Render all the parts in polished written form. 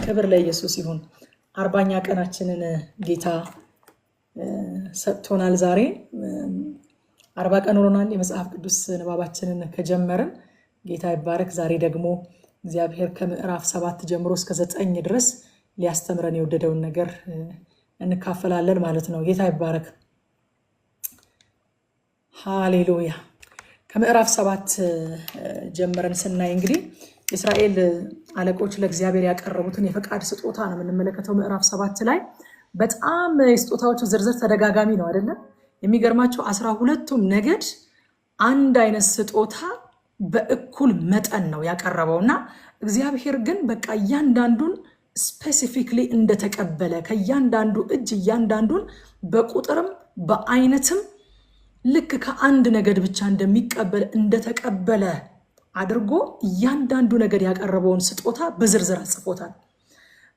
ክብር ለኢየሱስ ይሁን። 40ኛ ቀናችንን ጌታ ሰጥቶናል። ዛሬ 40 ቀን ሆኖናል የመጽሐፍ ቅዱስ ንባባችንን ከጀመርን። ጌታ ይባረክ። ዛሬ ደግሞ እግዚአብሔር ከምዕራፍ 7 ጀምሮ እስከ 9 ድረስ ሊያስተምረን የወደደውን ነገር እንካፈላለን ማለት ነው። ጌታ ይባረክ። ሃሌሉያ። ከምዕራፍ 7 ጀምረን ስናይ እንግዲህ እስራኤል አለቆች ለእግዚአብሔር ያቀረቡትን የፈቃድ ስጦታ ነው የምንመለከተው። ምዕራፍ 7 ላይ በጣም የስጦታዎቹ ዝርዝር ተደጋጋሚ ነው አይደለም? የሚገርማቸው 12ቱም ነገድ አንድ አይነት ስጦታ በእኩል መጠን ነው ያቀረበውና እግዚአብሔር ግን በቃ እያንዳንዱን ስፔሲፊክሊ እንደተቀበለ ከእያንዳንዱ እጅ እያንዳንዱን በቁጥርም በአይነትም ልክ ከአንድ ነገድ ብቻ እንደሚቀበል እንደተቀበለ አድርጎ እያንዳንዱ ነገድ ያቀረበውን ስጦታ በዝርዝር አጽፎታል።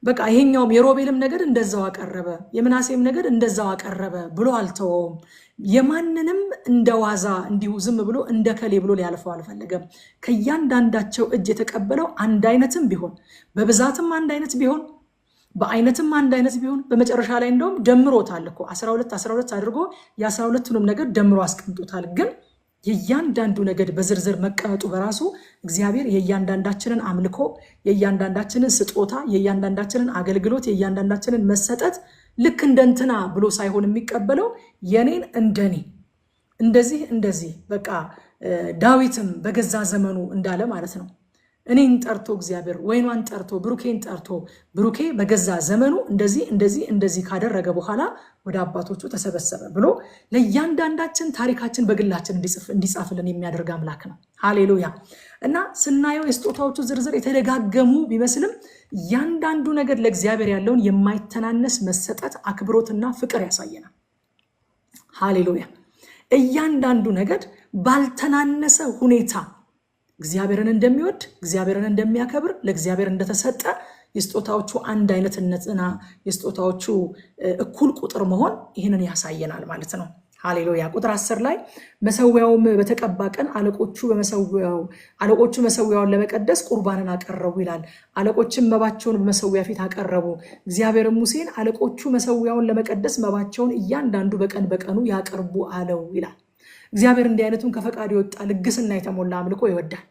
በቃ ይሄኛውም የሮቤልም ነገድ እንደዛው አቀረበ፣ የምናሴም ነገድ እንደዛው አቀረበ ብሎ አልተወውም። የማንንም እንደዋዛ እንዲሁ ዝም ብሎ እንደከሌ ብሎ ሊያልፈው አልፈለገም። ከእያንዳንዳቸው እጅ የተቀበለው አንድ አይነትም ቢሆን በብዛትም አንድ አይነት ቢሆን በአይነትም አንድ አይነት ቢሆን በመጨረሻ ላይ እንደውም ደምሮታል እኮ 12 አድርጎ የ12ቱንም ነገድ ደምሮ አስቀምጦታል። ግን የእያንዳንዱ ነገድ በዝርዝር መቀመጡ በራሱ እግዚአብሔር የእያንዳንዳችንን አምልኮ፣ የእያንዳንዳችንን ስጦታ፣ የእያንዳንዳችንን አገልግሎት፣ የእያንዳንዳችንን መሰጠት ልክ እንደንትና ብሎ ሳይሆን የሚቀበለው የኔን እንደኔ እንደዚህ በቃ ዳዊትም በገዛ ዘመኑ እንዳለ ማለት ነው። እኔን ጠርቶ እግዚአብሔር ወይኗን ጠርቶ ብሩኬን ጠርቶ ብሩኬ በገዛ ዘመኑ እንደዚህ ካደረገ በኋላ ወደ አባቶቹ ተሰበሰበ ብሎ ለእያንዳንዳችን ታሪካችን በግላችን እንዲጻፍልን የሚያደርግ አምላክ ነው። ሃሌሉያ። እና ስናየው የስጦታዎቹ ዝርዝር የተደጋገሙ ቢመስልም እያንዳንዱ ነገድ ለእግዚአብሔር ያለውን የማይተናነስ መሰጠት፣ አክብሮትና ፍቅር ያሳየናል። ሃሌሉያ። እያንዳንዱ ነገድ ባልተናነሰ ሁኔታ እግዚአብሔርን እንደሚወድ እግዚአብሔርን እንደሚያከብር ለእግዚአብሔር እንደተሰጠ የስጦታዎቹ አንድ አይነትነትና የስጦታዎቹ እኩል ቁጥር መሆን ይህንን ያሳየናል ማለት ነው። ሃሌሉያ። ቁጥር 10 ላይ መሰዊያውም በተቀባ ቀን አለቆቹ መሰዊያውን ለመቀደስ ቁርባንን አቀረቡ ይላል። አለቆችም መባቸውን በመሰዊያ ፊት አቀረቡ። እግዚአብሔርም ሙሴን አለቆቹ መሰዊያውን ለመቀደስ መባቸውን እያንዳንዱ በቀን በቀኑ ያቀርቡ አለው ይላል። እግዚአብሔር እንዲህ አይነቱን ከፈቃድ የወጣ ልግስና የተሞላ አምልኮ ይወዳል።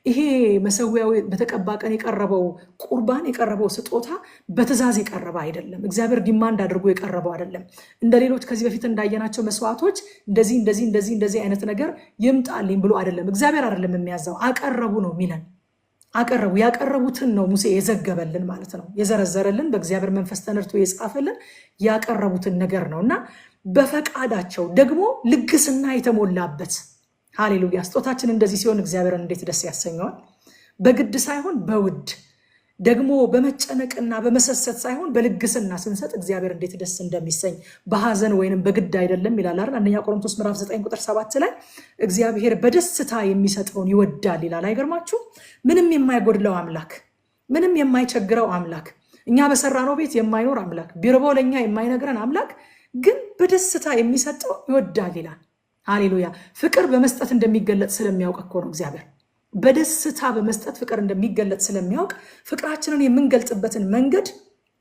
ይሄ መሰዊያው በተቀባ ቀን የቀረበው ቁርባን የቀረበው ስጦታ በትእዛዝ የቀረበ አይደለም። እግዚአብሔር ዲማንድ አድርጎ የቀረበው አይደለም። እንደ ሌሎች ከዚህ በፊት እንዳየናቸው መስዋዕቶች እንደዚህ አይነት ነገር ይምጣልኝ ብሎ አይደለም። እግዚአብሔር አይደለም የሚያዛው፣ አቀረቡ ነው የሚለን። ያቀረቡትን ነው ሙሴ የዘገበልን ማለት ነው፣ የዘረዘረልን በእግዚአብሔር መንፈስ ተነድቶ የጻፈልን ያቀረቡትን ነገር ነው እና በፈቃዳቸው ደግሞ ልግስና የተሞላበት ሃሌሉያ። ስጦታችን እንደዚህ ሲሆን እግዚአብሔርን እንዴት ደስ ያሰኘዋል። በግድ ሳይሆን በውድ ደግሞ በመጨነቅና በመሰሰት ሳይሆን በልግስና ስንሰጥ እግዚአብሔር እንዴት ደስ እንደሚሰኝ በሐዘን ወይንም በግድ አይደለም ይላል አይደል? አንደኛ ቆሮንቶስ ምዕራፍ 9 ቁጥር 7 ላይ እግዚአብሔር በደስታ የሚሰጠውን ይወዳል ይላል። አይገርማችሁ? ምንም የማይጎድለው አምላክ፣ ምንም የማይቸግረው አምላክ፣ እኛ በሰራነው ቤት የማይኖር አምላክ፣ ቢርበው ለኛ የማይነግረን አምላክ ግን በደስታ የሚሰጠው ይወዳል ይላል። ሃሌሉያ። ፍቅር በመስጠት እንደሚገለጥ ስለሚያውቅ እኮ ነው እግዚአብሔር። በደስታ በመስጠት ፍቅር እንደሚገለጥ ስለሚያውቅ ፍቅራችንን የምንገልጽበትን መንገድ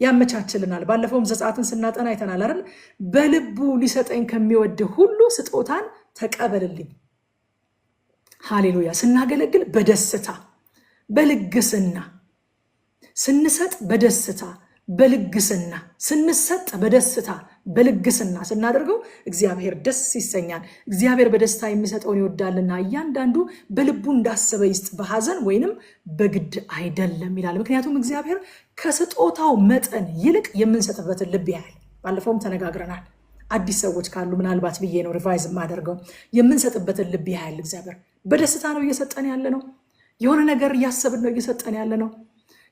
ያመቻችልናል። ባለፈውም ዘጸአትን ስናጠና አይተናል አይደል? በልቡ ሊሰጠኝ ከሚወድ ሁሉ ስጦታን ተቀበልልኝ። ሃሌሉያ። ስናገለግል በደስታ በልግስና ስንሰጥ በደስታ በልግስና ስንሰጥ በደስታ በልግስና ስናደርገው እግዚአብሔር ደስ ይሰኛል። እግዚአብሔር በደስታ የሚሰጠውን ይወዳልና እያንዳንዱ በልቡ እንዳሰበ ይስጥ፣ በሐዘን ወይንም በግድ አይደለም ይላል። ምክንያቱም እግዚአብሔር ከስጦታው መጠን ይልቅ የምንሰጥበትን ልብ ያያል። ባለፈውም ተነጋግረናል። አዲስ ሰዎች ካሉ ምናልባት ብዬ ነው ሪቫይዝ የማደርገው። የምንሰጥበትን ልብ ያያል እግዚአብሔር። በደስታ ነው እየሰጠን ያለ ነው። የሆነ ነገር እያሰብን ነው እየሰጠን ያለ ነው።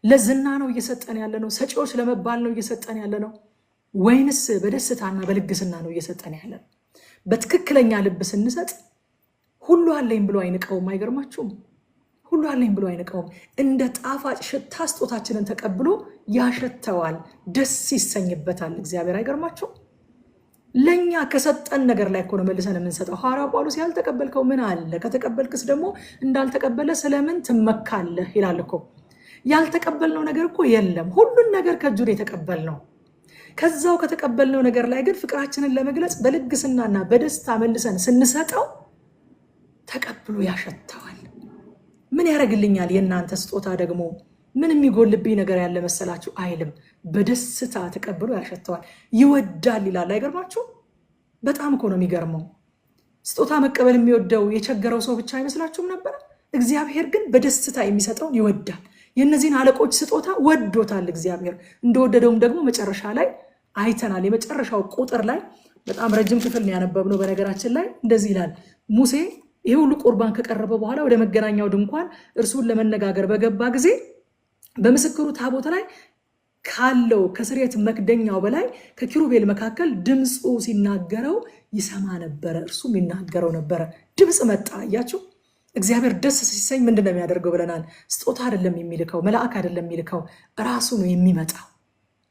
ለዝና ነው እየሰጠን ያለ ነው። ሰጪዎች ለመባል ነው እየሰጠን ያለ ነው ወይንስ በደስታና በልግስና ነው እየሰጠን ያለ ነው? በትክክለኛ ልብ ስንሰጥ ሁሉ አለኝ ብሎ አይንቀውም። አይገርማችሁም? ሁሉ አለኝ ብሎ አይንቀውም። እንደ ጣፋጭ ሽታ ስጦታችንን ተቀብሎ ያሸተዋል፣ ደስ ይሰኝበታል እግዚአብሔር። አይገርማችሁም? ለኛ ከሰጠን ነገር ላይ እኮ ነው መልሰን የምንሰጠው። ሐዋርያው ጳውሎስ ያልተቀበልከው ምን አለ? ከተቀበልክስ ደግሞ እንዳልተቀበለ ስለምን ትመካለህ ይላል እኮ። ያልተቀበልነው ነገር እኮ የለም። ሁሉን ነገር ከእጁ የተቀበልነው። ከዛው ከተቀበልነው ነገር ላይ ግን ፍቅራችንን ለመግለጽ በልግስናና በደስታ መልሰን ስንሰጠው ተቀብሎ ያሸተዋል። ምን ያደርግልኛል የእናንተ ስጦታ ደግሞ ምን የሚጎልብኝ ነገር ያለ መሰላችሁ አይልም። በደስታ ተቀብሎ ያሸተዋል። ይወዳል ይላል። አይገርማችሁ? በጣም እኮ ነው የሚገርመው። ስጦታ መቀበል የሚወደው የቸገረው ሰው ብቻ አይመስላችሁም ነበር? እግዚአብሔር ግን በደስታ የሚሰጠውን ይወዳል። የእነዚህን አለቆች ስጦታ ወዶታል እግዚአብሔር። እንደወደደውም ደግሞ መጨረሻ ላይ አይተናል። የመጨረሻው ቁጥር ላይ በጣም ረጅም ክፍል ነው ያነበብነው። በነገራችን ላይ እንደዚህ ይላል። ሙሴ ይህ ሁሉ ቁርባን ከቀረበ በኋላ ወደ መገናኛው ድንኳን እርሱን ለመነጋገር በገባ ጊዜ በምስክሩ ታቦት ላይ ካለው ከስርየት መክደኛው በላይ ከኪሩቤል መካከል ድምፁ ሲናገረው ይሰማ ነበረ። እርሱም ይናገረው ነበረ። ድምፅ መጣ። አያችሁ? እግዚአብሔር ደስ ሲሰኝ ምንድን ነው የሚያደርገው ብለናል። ስጦታ አይደለም የሚልከው፣ መልአክ አይደለም የሚልከው፣ ራሱ ነው የሚመጣው።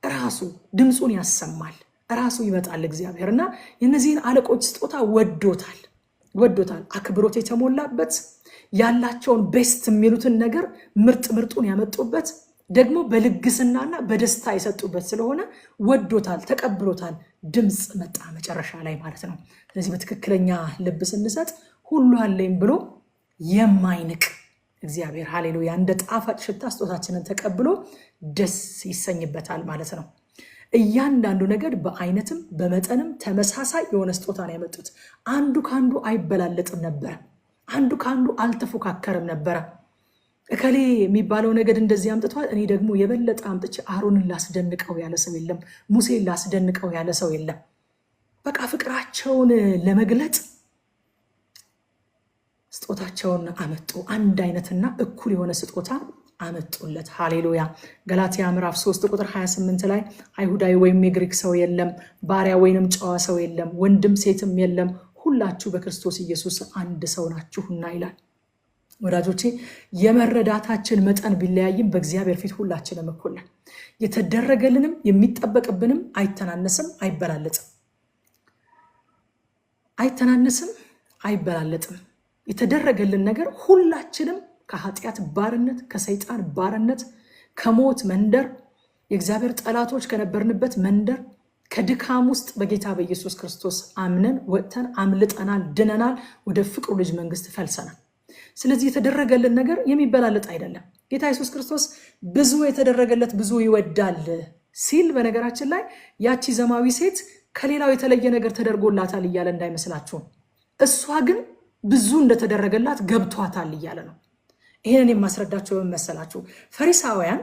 ራሱ ድምፁን ያሰማል። ራሱ ይመጣል እግዚአብሔር። እና የነዚህን አለቆች ስጦታ ወዶታል። አክብሮት የተሞላበት ያላቸውን ቤስት የሚሉትን ነገር ምርጥ ምርጡን ያመጡበት ደግሞ በልግስናና በደስታ የሰጡበት ስለሆነ ወዶታል፣ ተቀብሎታል። ድምፅ መጣ መጨረሻ ላይ ማለት ነው። ስለዚህ በትክክለኛ ልብ ስንሰጥ ሁሉ አለኝ ብሎ የማይንቅ እግዚአብሔር ሃሌሉያ እንደ ጣፋጭ ሽታ ስጦታችንን ተቀብሎ ደስ ይሰኝበታል ማለት ነው። እያንዳንዱ ነገር በአይነትም በመጠንም ተመሳሳይ የሆነ ስጦታ ነው ያመጡት። አንዱ ከአንዱ አይበላለጥም ነበረ። አንዱ ከአንዱ አልተፎካከርም ነበረ። እከሌ የሚባለው ነገድ እንደዚህ አምጥቷል፣ እኔ ደግሞ የበለጠ አምጥቼ አሮንን ላስደንቀው ያለ ሰው የለም። ሙሴን ላስደንቀው ያለ ሰው የለም። በቃ ፍቅራቸውን ለመግለጥ ስጦታቸውን አመጡ። አንድ አይነትና እኩል የሆነ ስጦታ አመጡለት። ሃሌሉያ። ገላትያ ምዕራፍ 3 ቁጥር 28 ላይ አይሁዳዊ ወይም የግሪክ ሰው የለም፣ ባሪያ ወይንም ጨዋ ሰው የለም፣ ወንድም ሴትም የለም፣ ሁላችሁ በክርስቶስ ኢየሱስ አንድ ሰው ናችሁና ይላል። ወዳጆቼ የመረዳታችን መጠን ቢለያይም በእግዚአብሔር ፊት ሁላችንም እኩል ነን። የተደረገልንም የሚጠበቅብንም አይተናነስም፣ አይበላለጥም። የተደረገልን ነገር ሁላችንም ከኃጢአት ባርነት፣ ከሰይጣን ባርነት፣ ከሞት መንደር፣ የእግዚአብሔር ጠላቶች ከነበርንበት መንደር፣ ከድካም ውስጥ በጌታ በኢየሱስ ክርስቶስ አምነን ወጥተን አምልጠናል፣ ድነናል፣ ወደ ፍቅሩ ልጅ መንግስት ፈልሰናል። ስለዚህ የተደረገልን ነገር የሚበላለጥ አይደለም። ጌታ ኢየሱስ ክርስቶስ ብዙ የተደረገለት ብዙ ይወዳል ሲል በነገራችን ላይ ያቺ ዘማዊ ሴት ከሌላው የተለየ ነገር ተደርጎላታል እያለ እንዳይመስላችሁ። እሷ ግን ብዙ እንደተደረገላት ገብቷታል እያለ ነው። ይህንን የማስረዳቸው መሰላችሁ። ፈሪሳውያን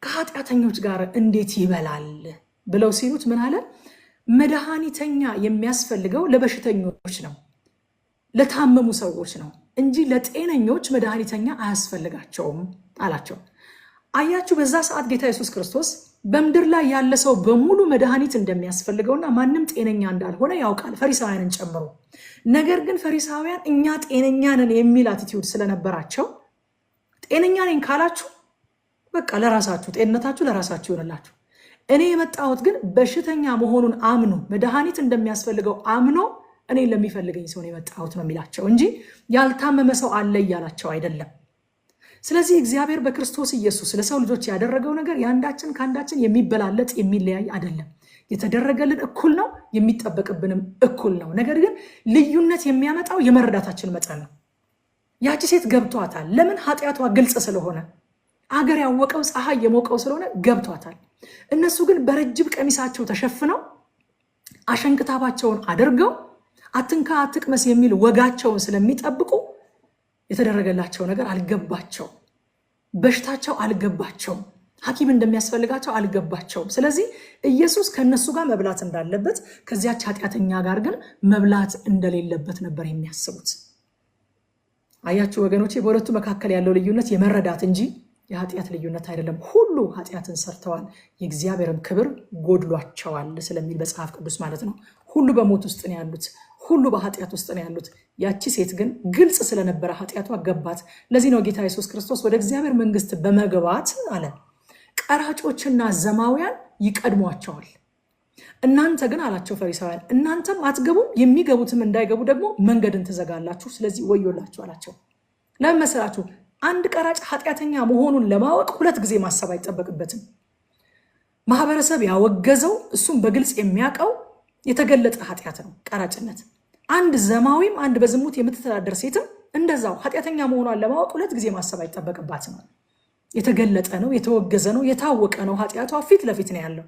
ከኃጢአተኞች ጋር እንዴት ይበላል ብለው ሲሉት ምን አለ? መድኃኒተኛ የሚያስፈልገው ለበሽተኞች ነው፣ ለታመሙ ሰዎች ነው እንጂ ለጤነኞች መድኃኒተኛ አያስፈልጋቸውም አላቸው። አያችሁ፣ በዛ ሰዓት ጌታ ኢየሱስ ክርስቶስ በምድር ላይ ያለ ሰው በሙሉ መድኃኒት እንደሚያስፈልገውና ማንም ጤነኛ እንዳልሆነ ያውቃል፣ ፈሪሳውያንን ጨምሮ። ነገር ግን ፈሪሳውያን እኛ ጤነኛ ነን የሚል አቲቲዩድ ስለነበራቸው ጤነኛ ነኝ ካላችሁ በቃ ለራሳችሁ ጤንነታችሁ ለራሳችሁ ይሆንላችሁ። እኔ የመጣሁት ግን በሽተኛ መሆኑን አምኖ መድኃኒት እንደሚያስፈልገው አምኖ እኔ ለሚፈልገኝ ሰው ነው የመጣሁት ነው የሚላቸው እንጂ ያልታመመ ሰው አለ እያላቸው አይደለም። ስለዚህ እግዚአብሔር በክርስቶስ ኢየሱስ ለሰው ልጆች ያደረገው ነገር የአንዳችን ከአንዳችን የሚበላለጥ የሚለያይ አይደለም። የተደረገልን እኩል ነው፣ የሚጠበቅብንም እኩል ነው። ነገር ግን ልዩነት የሚያመጣው የመረዳታችን መጠን ነው። ያቺ ሴት ገብቷታል። ለምን? ኃጢአቷ ግልጽ ስለሆነ፣ አገር ያወቀው ፀሐይ የሞቀው ስለሆነ ገብቷታል። እነሱ ግን በረጅም ቀሚሳቸው ተሸፍነው አሸንክታባቸውን አድርገው አትንካ አትቅመስ የሚል ወጋቸውን ስለሚጠብቁ የተደረገላቸው ነገር አልገባቸው፣ በሽታቸው አልገባቸው፣ ሐኪም እንደሚያስፈልጋቸው አልገባቸውም። ስለዚህ ኢየሱስ ከነሱ ጋር መብላት እንዳለበት ከዚያች ኃጢአተኛ ጋር ግን መብላት እንደሌለበት ነበር የሚያስቡት። አያችሁ ወገኖቼ፣ በሁለቱ መካከል ያለው ልዩነት የመረዳት እንጂ የኃጢአት ልዩነት አይደለም። ሁሉ ኃጢአትን ሰርተዋል፣ የእግዚአብሔርም ክብር ጎድሏቸዋል ስለሚል መጽሐፍ ቅዱስ ማለት ነው። ሁሉ በሞት ውስጥ ነው ያሉት፣ ሁሉ በኃጢአት ውስጥ ነው ያሉት። ያቺ ሴት ግን ግልጽ ስለነበረ ኃጢአቷ ገባት። ለዚህ ነው ጌታ ኢየሱስ ክርስቶስ ወደ እግዚአብሔር መንግስት በመግባት አለ ቀራጮችና ዘማውያን ይቀድሟቸዋል። እናንተ ግን አላቸው ፈሪሳውያን፣ እናንተም አትገቡም፣ የሚገቡትም እንዳይገቡ ደግሞ መንገድን ትዘጋላችሁ። ስለዚህ ወዮላችሁ አላቸው። ለምን መሰላችሁ? አንድ ቀራጭ ኃጢአተኛ መሆኑን ለማወቅ 2 ጊዜ ማሰብ አይጠበቅበትም። ማህበረሰብ ያወገዘው እሱም በግልጽ የሚያውቀው የተገለጠ ኃጢአት ነው ቀራጭነት። አንድ ዘማዊም አንድ በዝሙት የምትተዳደር ሴትም እንደዛው ኃጢአተኛ መሆኗን ለማወቅ 2 ጊዜ ማሰብ አይጠበቅባትም። የተገለጠ ነው፣ የተወገዘ ነው፣ የታወቀ ነው። ኃጢአቷ ፊት ለፊት ነው ያለው።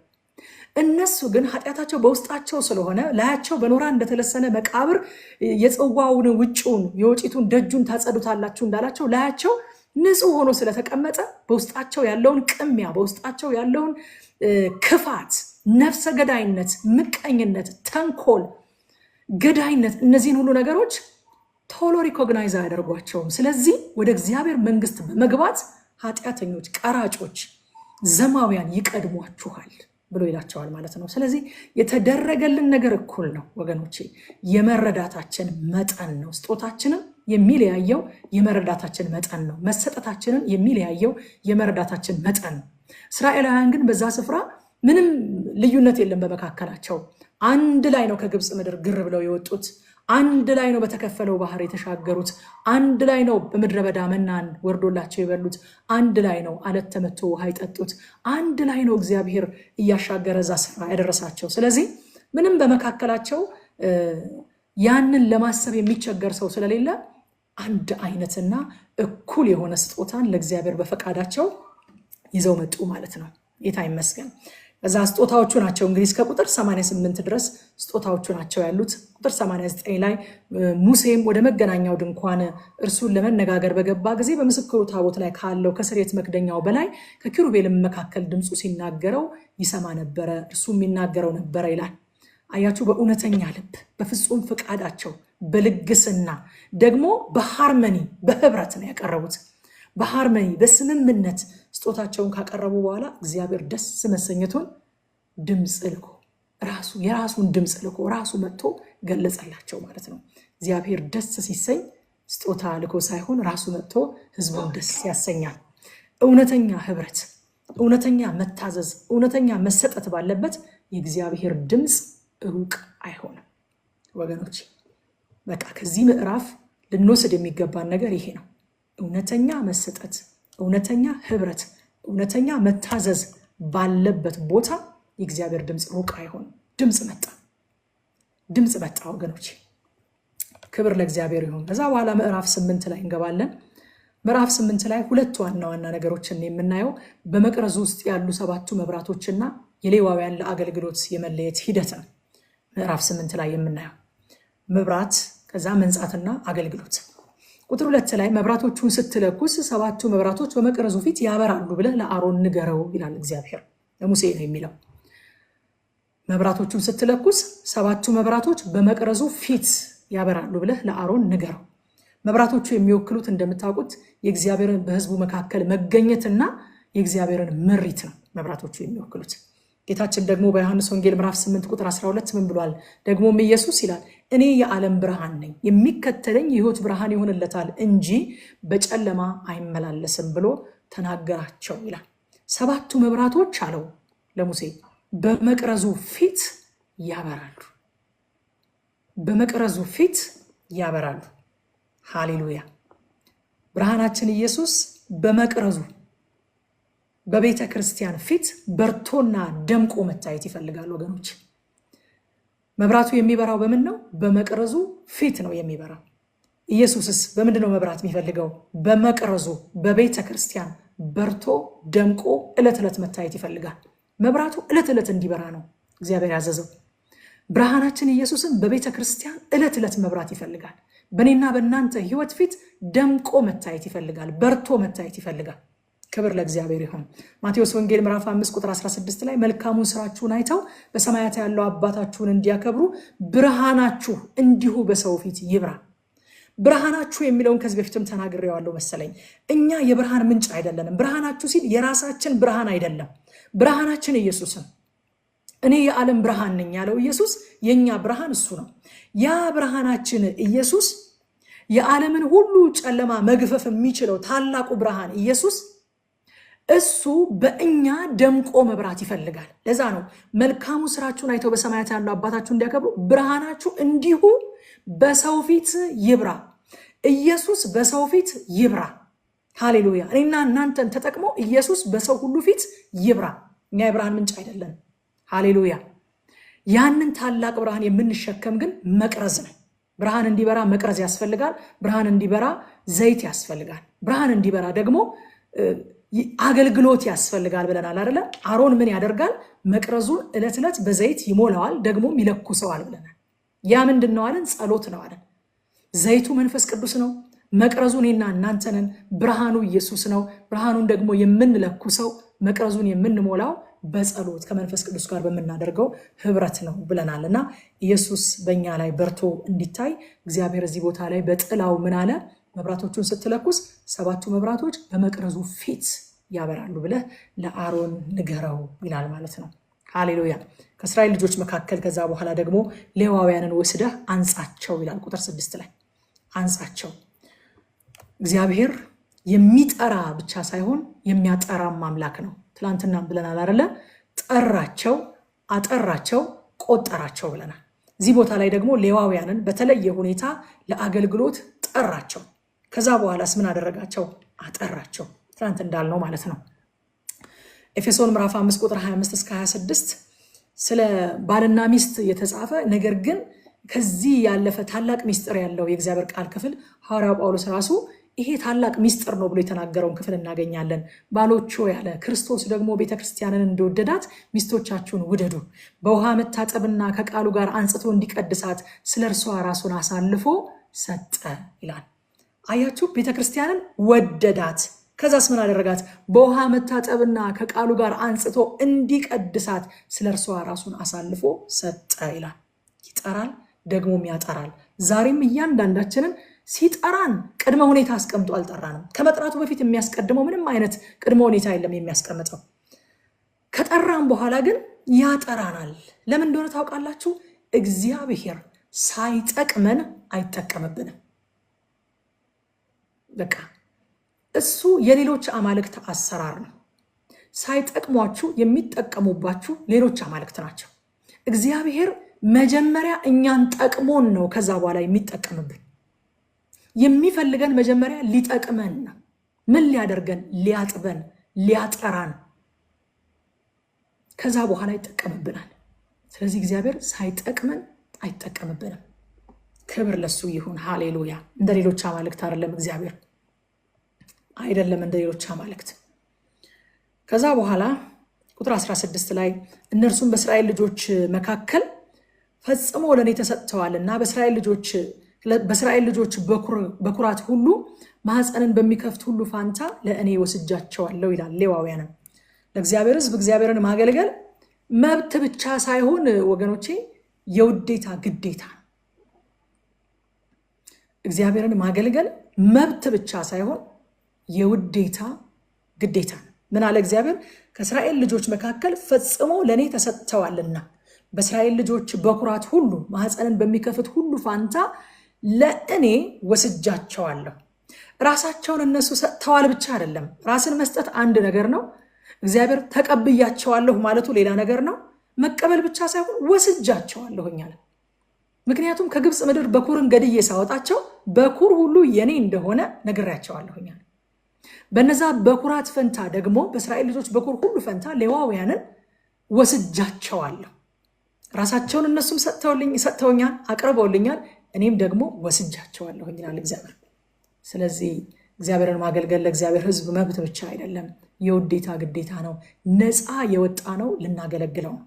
እነሱ ግን ኃጢአታቸው በውስጣቸው ስለሆነ ላያቸው በኖራ እንደተለሰነ መቃብር የጽዋውን ውጭውን የወጪቱን ደጁን ታጸዱታላችሁ እንዳላቸው ላያቸው ንጹህ ሆኖ ስለተቀመጠ በውስጣቸው ያለውን ቅሚያ፣ በውስጣቸው ያለውን ክፋት፣ ነፍሰ ገዳይነት፣ ምቀኝነት፣ ተንኮል፣ ገዳይነት እነዚህን ሁሉ ነገሮች ቶሎ ሪኮግናይዝ አያደርጓቸውም። ስለዚህ ወደ እግዚአብሔር መንግስት በመግባት ኃጢአተኞች፣ ቀራጮች፣ ዘማውያን ይቀድሟችኋል ብሎ ይላቸዋል ማለት ነው። ስለዚህ የተደረገልን ነገር እኩል ነው ወገኖቼ። የመረዳታችን መጠን ነው። ስጦታችንን የሚለያየው የመረዳታችን መጠን ነው። መሰጠታችንን የሚለያየው የመረዳታችን መጠን ነው። እስራኤላውያን ግን በዛ ስፍራ ምንም ልዩነት የለም በመካከላቸው። አንድ ላይ ነው ከግብፅ ምድር ግር ብለው የወጡት። አንድ ላይ ነው በተከፈለው ባህር የተሻገሩት። አንድ ላይ ነው በምድረ በዳ መናን ወርዶላቸው የበሉት። አንድ ላይ ነው አለት ተመቶ ውሃ የጠጡት። አንድ ላይ ነው እግዚአብሔር እያሻገረ እዛ ስፍራ ያደረሳቸው። ስለዚህ ምንም በመካከላቸው ያንን ለማሰብ የሚቸገር ሰው ስለሌለ አንድ አይነትና እኩል የሆነ ስጦታን ለእግዚአብሔር በፈቃዳቸው ይዘው መጡ ማለት ነው። ጌታ ይመስገን። እዛ ስጦታዎቹ ናቸው እንግዲህ እስከ ቁጥር 88 ድረስ ስጦታዎቹ ናቸው ያሉት። ቁጥር 89 ላይ ሙሴም ወደ መገናኛው ድንኳን እርሱን ለመነጋገር በገባ ጊዜ በምስክሩ ታቦት ላይ ካለው ከስርየት መክደኛው በላይ ከኪሩቤልም መካከል ድምፁ ሲናገረው ይሰማ ነበረ፣ እርሱ የሚናገረው ነበረ ይላል። አያችሁ፣ በእውነተኛ ልብ በፍጹም ፍቃዳቸው በልግስና ደግሞ በሃርመኒ በህብረት ነው ያቀረቡት። በሃርመኒ በስምምነት ስጦታቸውን ካቀረቡ በኋላ እግዚአብሔር ደስ መሰኘቱን ድምፅ ልኮ የራሱን ድምፅ ልኮ ራሱ መጥቶ ገለጸላቸው ማለት ነው። እግዚአብሔር ደስ ሲሰኝ ስጦታ ልኮ ሳይሆን ራሱ መጥቶ ህዝቡን ደስ ያሰኛል። እውነተኛ ህብረት፣ እውነተኛ መታዘዝ፣ እውነተኛ መሰጠት ባለበት የእግዚአብሔር ድምፅ ሩቅ አይሆንም ወገኖች። በቃ ከዚህ ምዕራፍ ልንወስድ የሚገባን ነገር ይሄ ነው። እውነተኛ መሰጠት፣ እውነተኛ ህብረት፣ እውነተኛ መታዘዝ ባለበት ቦታ የእግዚአብሔር ድምፅ ሩቅ አይሆንም። ድምፅ መጣ ወገኖች። ክብር ለእግዚአብሔር ይሁን። ከዛ በኋላ ምዕራፍ 8 ላይ እንገባለን። ምዕራፍ 8 ላይ 2 ዋና ዋና ነገሮችን የምናየው በመቅረዙ ውስጥ ያሉ 7ቱ መብራቶችና የሌዋውያን ለአገልግሎት የመለየት ሂደት ነው። ምዕራፍ 8 ላይ የምናየው መብራት፣ ከዛ መንጻትና አገልግሎት። ቁጥር 2 ላይ መብራቶቹን ስትለኩስ 7ቱ መብራቶች በመቅረዙ ፊት ያበራሉ ብለህ ለአሮን ንገረው ይላል እግዚአብሔር። ለሙሴ ነው የሚለው። መብራቶቹን ስትለኩስ 7ቱ መብራቶች በመቅረዙ ፊት ያበራሉ ብለህ ለአሮን ንገረው። መብራቶቹ የሚወክሉት እንደምታውቁት የእግዚአብሔርን በህዝቡ መካከል መገኘትና የእግዚአብሔርን ምሪት ነው መብራቶቹ የሚወክሉት። ጌታችን ደግሞ በዮሐንስ ወንጌል ምዕራፍ 8 ቁጥር 12 ምን ብሏል? ደግሞም ኢየሱስ ይላል እኔ የዓለም ብርሃን ነኝ፣ የሚከተለኝ የህይወት ብርሃን ይሆንለታል እንጂ በጨለማ አይመላለስም ብሎ ተናገራቸው ይላል። 7ቱ መብራቶች አለው ለሙሴ በመቅረዙ ፊት ያበራሉ። በመቅረዙ ፊት ያበራሉ። ሃሌሉያ! ብርሃናችን ኢየሱስ በመቅረዙ በቤተ ክርስቲያን ፊት በርቶና ደምቆ መታየት ይፈልጋል ወገኖች። መብራቱ የሚበራው በምን ነው? በመቅረዙ ፊት ነው የሚበራው። ኢየሱስስ በምንድን ነው መብራት የሚፈልገው? በመቅረዙ በቤተ ክርስቲያን በርቶ ደምቆ ዕለት ዕለት መታየት ይፈልጋል። መብራቱ ዕለት ዕለት እንዲበራ ነው እግዚአብሔር ያዘዘው። ብርሃናችን ኢየሱስን በቤተ ክርስቲያን ዕለት ዕለት መብራት ይፈልጋል። በእኔና በእናንተ ህይወት ፊት ደምቆ መታየት ይፈልጋል፣ በርቶ መታየት ይፈልጋል። ክብር ለእግዚአብሔር ይሁን። ማቴዎስ ወንጌል ምዕራፍ 5 ቁጥር 16 ላይ መልካሙን ስራችሁን አይተው በሰማያት ያለው አባታችሁን እንዲያከብሩ ብርሃናችሁ እንዲሁ በሰው ፊት ይብራ። ብርሃናችሁ የሚለውን ከዚህ በፊትም ተናግሬዋለሁ መሰለኝ። እኛ የብርሃን ምንጭ አይደለንም። ብርሃናችሁ ሲል የራሳችን ብርሃን አይደለም። ብርሃናችን ኢየሱስ ነው። እኔ የዓለም ብርሃን ነኝ ያለው ኢየሱስ የኛ ብርሃን እሱ ነው። ያ ብርሃናችን ኢየሱስ የዓለምን ሁሉ ጨለማ መግፈፍ የሚችለው ታላቁ ብርሃን ኢየሱስ እሱ በእኛ ደምቆ መብራት ይፈልጋል። ለዛ ነው መልካሙ ስራችሁን አይተው በሰማያት ያለው አባታችሁ እንዲያከብሩ ብርሃናችሁ እንዲሁ በሰው ፊት ይብራ። ኢየሱስ በሰው ፊት ይብራ። ሃሌሉያ። እኔና እናንተን ተጠቅሞ ኢየሱስ በሰው ሁሉ ፊት ይብራ። እኛ የብርሃን ምንጭ አይደለን። ሃሌሉያ። ያንን ታላቅ ብርሃን የምንሸከም ግን መቅረዝ ነው። ብርሃን እንዲበራ መቅረዝ ያስፈልጋል። ብርሃን እንዲበራ ዘይት ያስፈልጋል። ብርሃን እንዲበራ ደግሞ አገልግሎት ያስፈልጋል ብለናል አይደለ? አሮን ምን ያደርጋል? መቅረዙን ዕለት ዕለት በዘይት ይሞላዋል፣ ደግሞም ይለኩሰዋል ብለናል። ያ ምንድን ነው አለን? ጸሎት ነው አለን። ዘይቱ መንፈስ ቅዱስ ነው። መቅረዙ እኔና እናንተንን፣ ብርሃኑ ኢየሱስ ነው። ብርሃኑን ደግሞ የምንለኩሰው መቅረዙን የምንሞላው በጸሎት ከመንፈስ ቅዱስ ጋር በምናደርገው ህብረት ነው ብለናል። እና ኢየሱስ በእኛ ላይ በርቶ እንዲታይ እግዚአብሔር እዚህ ቦታ ላይ በጥላው ምን አለ? መብራቶቹን ስትለኩስ 7ቱ መብራቶች በመቅረዙ ፊት ያበራሉ ብለህ ለአሮን ንገረው ይላል ማለት ነው። ሃሌሉያ። ከእስራኤል ልጆች መካከል ከዛ በኋላ ደግሞ ሌዋውያንን ወስደህ አንጻቸው ይላል ቁጥር 6 ላይ አንጻቸው። እግዚአብሔር የሚጠራ ብቻ ሳይሆን የሚያጠራም አምላክ ነው። ትላንትና ብለናል አይደለ? ጠራቸው፣ አጠራቸው፣ ቆጠራቸው ብለናል። እዚህ ቦታ ላይ ደግሞ ሌዋውያንን በተለየ ሁኔታ ለአገልግሎት ጠራቸው። ከዛ በኋላስ ምን አደረጋቸው? አጠራቸው። ትናንት እንዳልነው ማለት ነው። ኤፌሶን ምዕራፍ 5 ቁጥር 25 እስከ 26 ስለ ባልና ሚስት የተጻፈ ነገር ግን ከዚህ ያለፈ ታላቅ ሚስጥር ያለው የእግዚአብሔር ቃል ክፍል ሐዋርያው ጳውሎስ ራሱ ይሄ ታላቅ ሚስጥር ነው ብሎ የተናገረውን ክፍል እናገኛለን። ባሎች ያለ ክርስቶስ ደግሞ ቤተክርስቲያንን እንደወደዳት ሚስቶቻችሁን ውደዱ፣ በውሃ መታጠብና ከቃሉ ጋር አንጽቶ እንዲቀድሳት ስለ እርሷ ራሱን አሳልፎ ሰጠ ይላል። አያችሁ፣ ቤተክርስቲያንን ወደዳት። ከዛስ ምን አደረጋት? በውሃ መታጠብና ከቃሉ ጋር አንጽቶ እንዲቀድሳት ስለ እርሷ ራሱን አሳልፎ ሰጠ ይላል። ይጠራል፣ ደግሞም ያጠራል። ዛሬም እያንዳንዳችንን ሲጠራን ቅድመ ሁኔታ አስቀምጦ አልጠራንም። ከመጥራቱ በፊት የሚያስቀድመው ምንም አይነት ቅድመ ሁኔታ የለም የሚያስቀምጠው። ከጠራን በኋላ ግን ያጠራናል። ለምን እንደሆነ ታውቃላችሁ? እግዚአብሔር ሳይጠቅመን አይጠቀምብንም። በቃ እሱ የሌሎች አማልክት አሰራር ነው። ሳይጠቅሟችሁ የሚጠቀሙባችሁ ሌሎች አማልክት ናቸው። እግዚአብሔር መጀመሪያ እኛን ጠቅሞን ነው ከዛ በኋላ የሚጠቀምብን። የሚፈልገን መጀመሪያ ሊጠቅመን ነው። ምን ሊያደርገን? ሊያጥበን፣ ሊያጠራን፣ ከዛ በኋላ ይጠቀምብናል። ስለዚህ እግዚአብሔር ሳይጠቅመን አይጠቀምብንም። ክብር ለሱ ይሁን። ሃሌሉያ። እንደ ሌሎች አማልክት አይደለም እግዚአብሔር፣ አይደለም እንደ ሌሎች አማልክት። ከዛ በኋላ ቁጥር 16 ላይ እነርሱም በእስራኤል ልጆች መካከል ፈጽሞ ለእኔ ተሰጥተዋልና በእስራኤል ልጆች በኩራት ሁሉ ማኅፀንን በሚከፍት ሁሉ ፋንታ ለእኔ ወስጃቸዋለሁ ይላል። ሌዋውያንም ለእግዚአብሔር ሕዝብ እግዚአብሔርን ማገልገል መብት ብቻ ሳይሆን ወገኖቼ የውዴታ ግዴታ ነው። እግዚአብሔርን ማገልገል መብት ብቻ ሳይሆን የውዴታ ግዴታ ነው። ምን አለ እግዚአብሔር? ከእስራኤል ልጆች መካከል ፈጽሞ ለእኔ ተሰጥተዋልና በእስራኤል ልጆች በኩራት ሁሉ ማኅፀንን በሚከፍት ሁሉ ፋንታ ለእኔ ወስጃቸዋለሁ። ራሳቸውን እነሱ ሰጥተዋል ብቻ አይደለም። ራስን መስጠት አንድ ነገር ነው። እግዚአብሔር ተቀብያቸዋለሁ ማለቱ ሌላ ነገር ነው። መቀበል ብቻ ሳይሆን ወስጃቸዋለሁኝ አለ። ምክንያቱም ከግብፅ ምድር በኩርን ገድዬ ሳወጣቸው በኩር ሁሉ የኔ እንደሆነ ነግሬያቸዋለሁኝ አለ። በነዛ በኩራት ፈንታ ደግሞ በእስራኤል ልጆች በኩር ሁሉ ፈንታ ሌዋውያንን ወስጃቸዋለሁ። ራሳቸውን እነሱም ሰጥተውኛል፣ አቅርበውልኛል፣ እኔም ደግሞ ወስጃቸዋለሁ ይላል እግዚአብሔር። ስለዚህ እግዚአብሔርን ማገልገል ለእግዚአብሔር ሕዝብ መብት ብቻ አይደለም፣ የውዴታ ግዴታ ነው። ነፃ የወጣ ነው ልናገለግለው ነው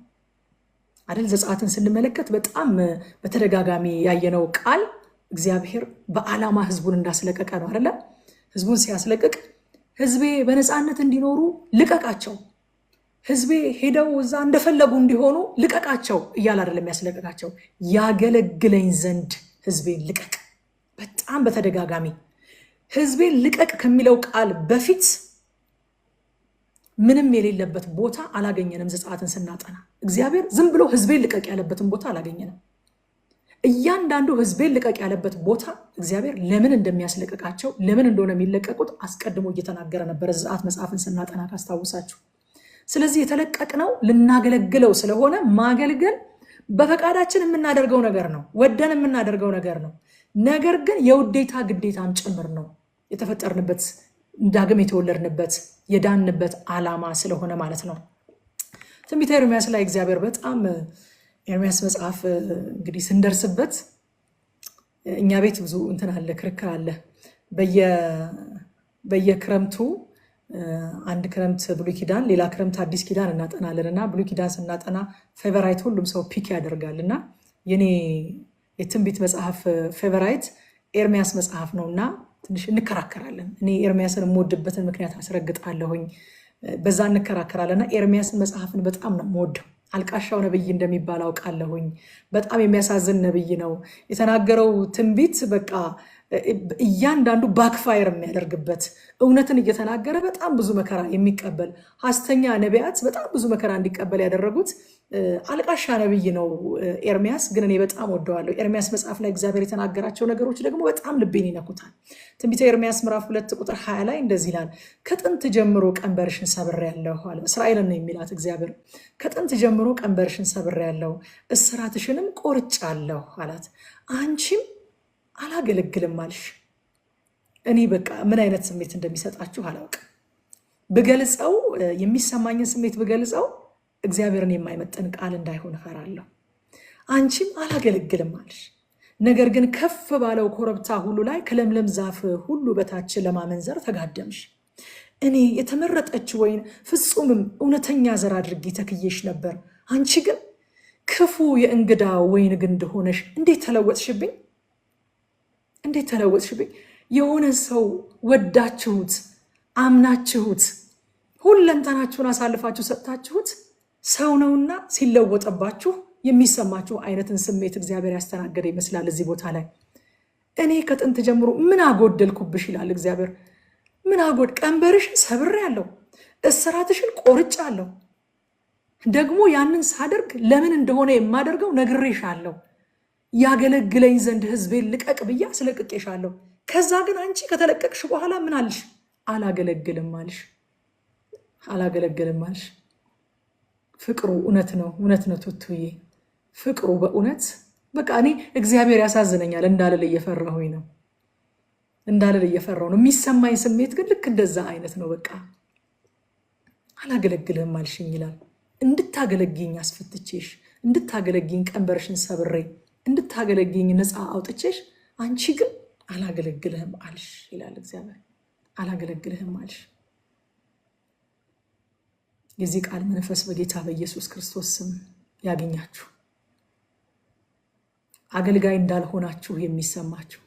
አይደል? ዘጸአትን ስንመለከት በጣም በተደጋጋሚ ያየነው ቃል እግዚአብሔር በዓላማ ሕዝቡን እንዳስለቀቀ ነው አይደለ? ሕዝቡን ሲያስለቅቅ ሕዝቤ በነፃነት እንዲኖሩ ልቀቃቸው፣ ሕዝቤ ሄደው እዛ እንደፈለጉ እንዲሆኑ ልቀቃቸው እያለ አይደለም ያስለቀቃቸው። ያገለግለኝ ዘንድ ሕዝቤን ልቀቅ። በጣም በተደጋጋሚ ሕዝቤን ልቀቅ ከሚለው ቃል በፊት ምንም የሌለበት ቦታ አላገኘንም። ዘጸአትን ስናጠና እግዚአብሔር ዝም ብሎ ሕዝቤን ልቀቅ ያለበትን ቦታ አላገኘንም። እያንዳንዱ ሕዝቤን ልቀቅ ያለበት ቦታ እግዚአብሔር ለምን እንደሚያስለቀቃቸው፣ ለምን እንደሆነ የሚለቀቁት አስቀድሞ እየተናገረ ነበረ ዘጸአት መጽሐፍን ስናጠና ካስታውሳችሁ። ስለዚህ የተለቀቅነው ልናገለግለው ስለሆነ ማገልገል በፈቃዳችን የምናደርገው ነገር ነው፣ ወደን የምናደርገው ነገር ነው። ነገር ግን የውዴታ ግዴታም ጭምር ነው። የተፈጠርንበት ዳግም የተወለድንበት የዳንበት ዓላማ ስለሆነ ማለት ነው። ትንቢተ ኤርምያስ ላይ እግዚአብሔር በጣም ኤርምያስ መጽሐፍ እንግዲህ ስንደርስበት እኛ ቤት ብዙ እንትን አለ፣ ክርክር አለ። በየክረምቱ አንድ ክረምት ብሉይ ኪዳን ሌላ ክረምት አዲስ ኪዳን እናጠናለን እና ብሉይ ኪዳን ስናጠና ፌቨራይት ሁሉም ሰው ፒክ ያደርጋል እና የኔ የትንቢት መጽሐፍ ፌቨራይት ኤርምያስ መጽሐፍ ነው እና ትንሽ እንከራከራለን። እኔ ኤርምያስን የምወድበትን ምክንያት አስረግጣለሁኝ። በዛ እንከራከራለን እና ኤርምያስን መጽሐፍን በጣም ነው የምወደው። አልቃሻው ነብይ እንደሚባል አውቃለሁኝ። በጣም የሚያሳዝን ነብይ ነው። የተናገረው ትንቢት በቃ እያንዳንዱ ባክፋየር የሚያደርግበት እውነትን እየተናገረ በጣም ብዙ መከራ የሚቀበል ሐሰተኛ ነቢያት በጣም ብዙ መከራ እንዲቀበል ያደረጉት አልቃሻ ነብይ ነው ኤርምያስ። ግን እኔ በጣም ወደዋለሁ። ኤርምያስ መጽሐፍ ላይ እግዚአብሔር የተናገራቸው ነገሮች ደግሞ በጣም ልቤን ይነኩታል። ትንቢተ ኤርምያስ ምዕራፍ 2 ቁጥር 20 ላይ እንደዚህ ይላል፣ ከጥንት ጀምሮ ቀንበርሽን ሰብሬያለሁ አለ። እስራኤልን ነው የሚላት እግዚአብሔር። ከጥንት ጀምሮ ቀንበርሽን ሰብሬያለሁ፣ እስራትሽንም ቆርጫለሁ አላት። አንቺም አላገለግልም አልሽ። እኔ በቃ ምን አይነት ስሜት እንደሚሰጣችሁ አላውቅም። ብገልጸው የሚሰማኝን ስሜት ብገልጸው እግዚአብሔርን የማይመጥን ቃል እንዳይሆን እፈራለሁ። አንቺም አላገለግልም አልሽ፣ ነገር ግን ከፍ ባለው ኮረብታ ሁሉ ላይ ከለምለም ዛፍ ሁሉ በታች ለማመንዘር ተጋደምሽ። እኔ የተመረጠች ወይን ፍጹምም እውነተኛ ዘር አድርጌ ተክዬሽ ነበር። አንቺ ግን ክፉ የእንግዳ ወይን ግንድ ሆነሽ እንዴት ተለወጥሽብኝ? እንዴት ተለወጥሽብኝ? የሆነ ሰው ወዳችሁት አምናችሁት ሁለንተናችሁን አሳልፋችሁ ሰጥታችሁት ሰው ነውና ሲለወጥባችሁ የሚሰማችሁ አይነትን ስሜት እግዚአብሔር ያስተናገደ ይመስላል። እዚህ ቦታ ላይ እኔ ከጥንት ጀምሮ ምን አጎደልኩብሽ ይላል እግዚአብሔር። ምን አጎድ ቀንበርሽን ሰብሬያለሁ፣ እስራትሽን ቆርጫለሁ። ደግሞ ያንን ሳደርግ ለምን እንደሆነ የማደርገው ነግሬሻለሁ። ያገለግለኝ ዘንድ ሕዝቤን ልቀቅ ብያ ስለቅቄሻለሁ። ከዛ ግን አንቺ ከተለቀቅሽ በኋላ ምን አልሽ? አላገለግልም አልሽ። አላገለግልም አልሽ። ፍቅሩ እውነት ነው፣ እውነት ነው ቱቱዬ። ፍቅሩ በእውነት በቃ እኔ እግዚአብሔር ያሳዝነኛል እንዳልል እየፈራሁኝ ነው፣ እንዳልል እየፈራሁ ነው። የሚሰማኝ ስሜት ግን ልክ እንደዛ አይነት ነው። በቃ አላገለግልህም አልሽኝ ይላል። እንድታገለግኝ አስፈትቼሽ፣ እንድታገለግኝ ቀንበርሽን ሰብሬ፣ እንድታገለግኝ ነፃ አውጥቼሽ፣ አንቺ ግን አላገለግልህም አልሽ ይላል እግዚአብሔር። አላገለግልህም አልሽ። የዚህ ቃል መንፈስ በጌታ በኢየሱስ ክርስቶስ ስም ያገኛችሁ። አገልጋይ እንዳልሆናችሁ የሚሰማችሁ፣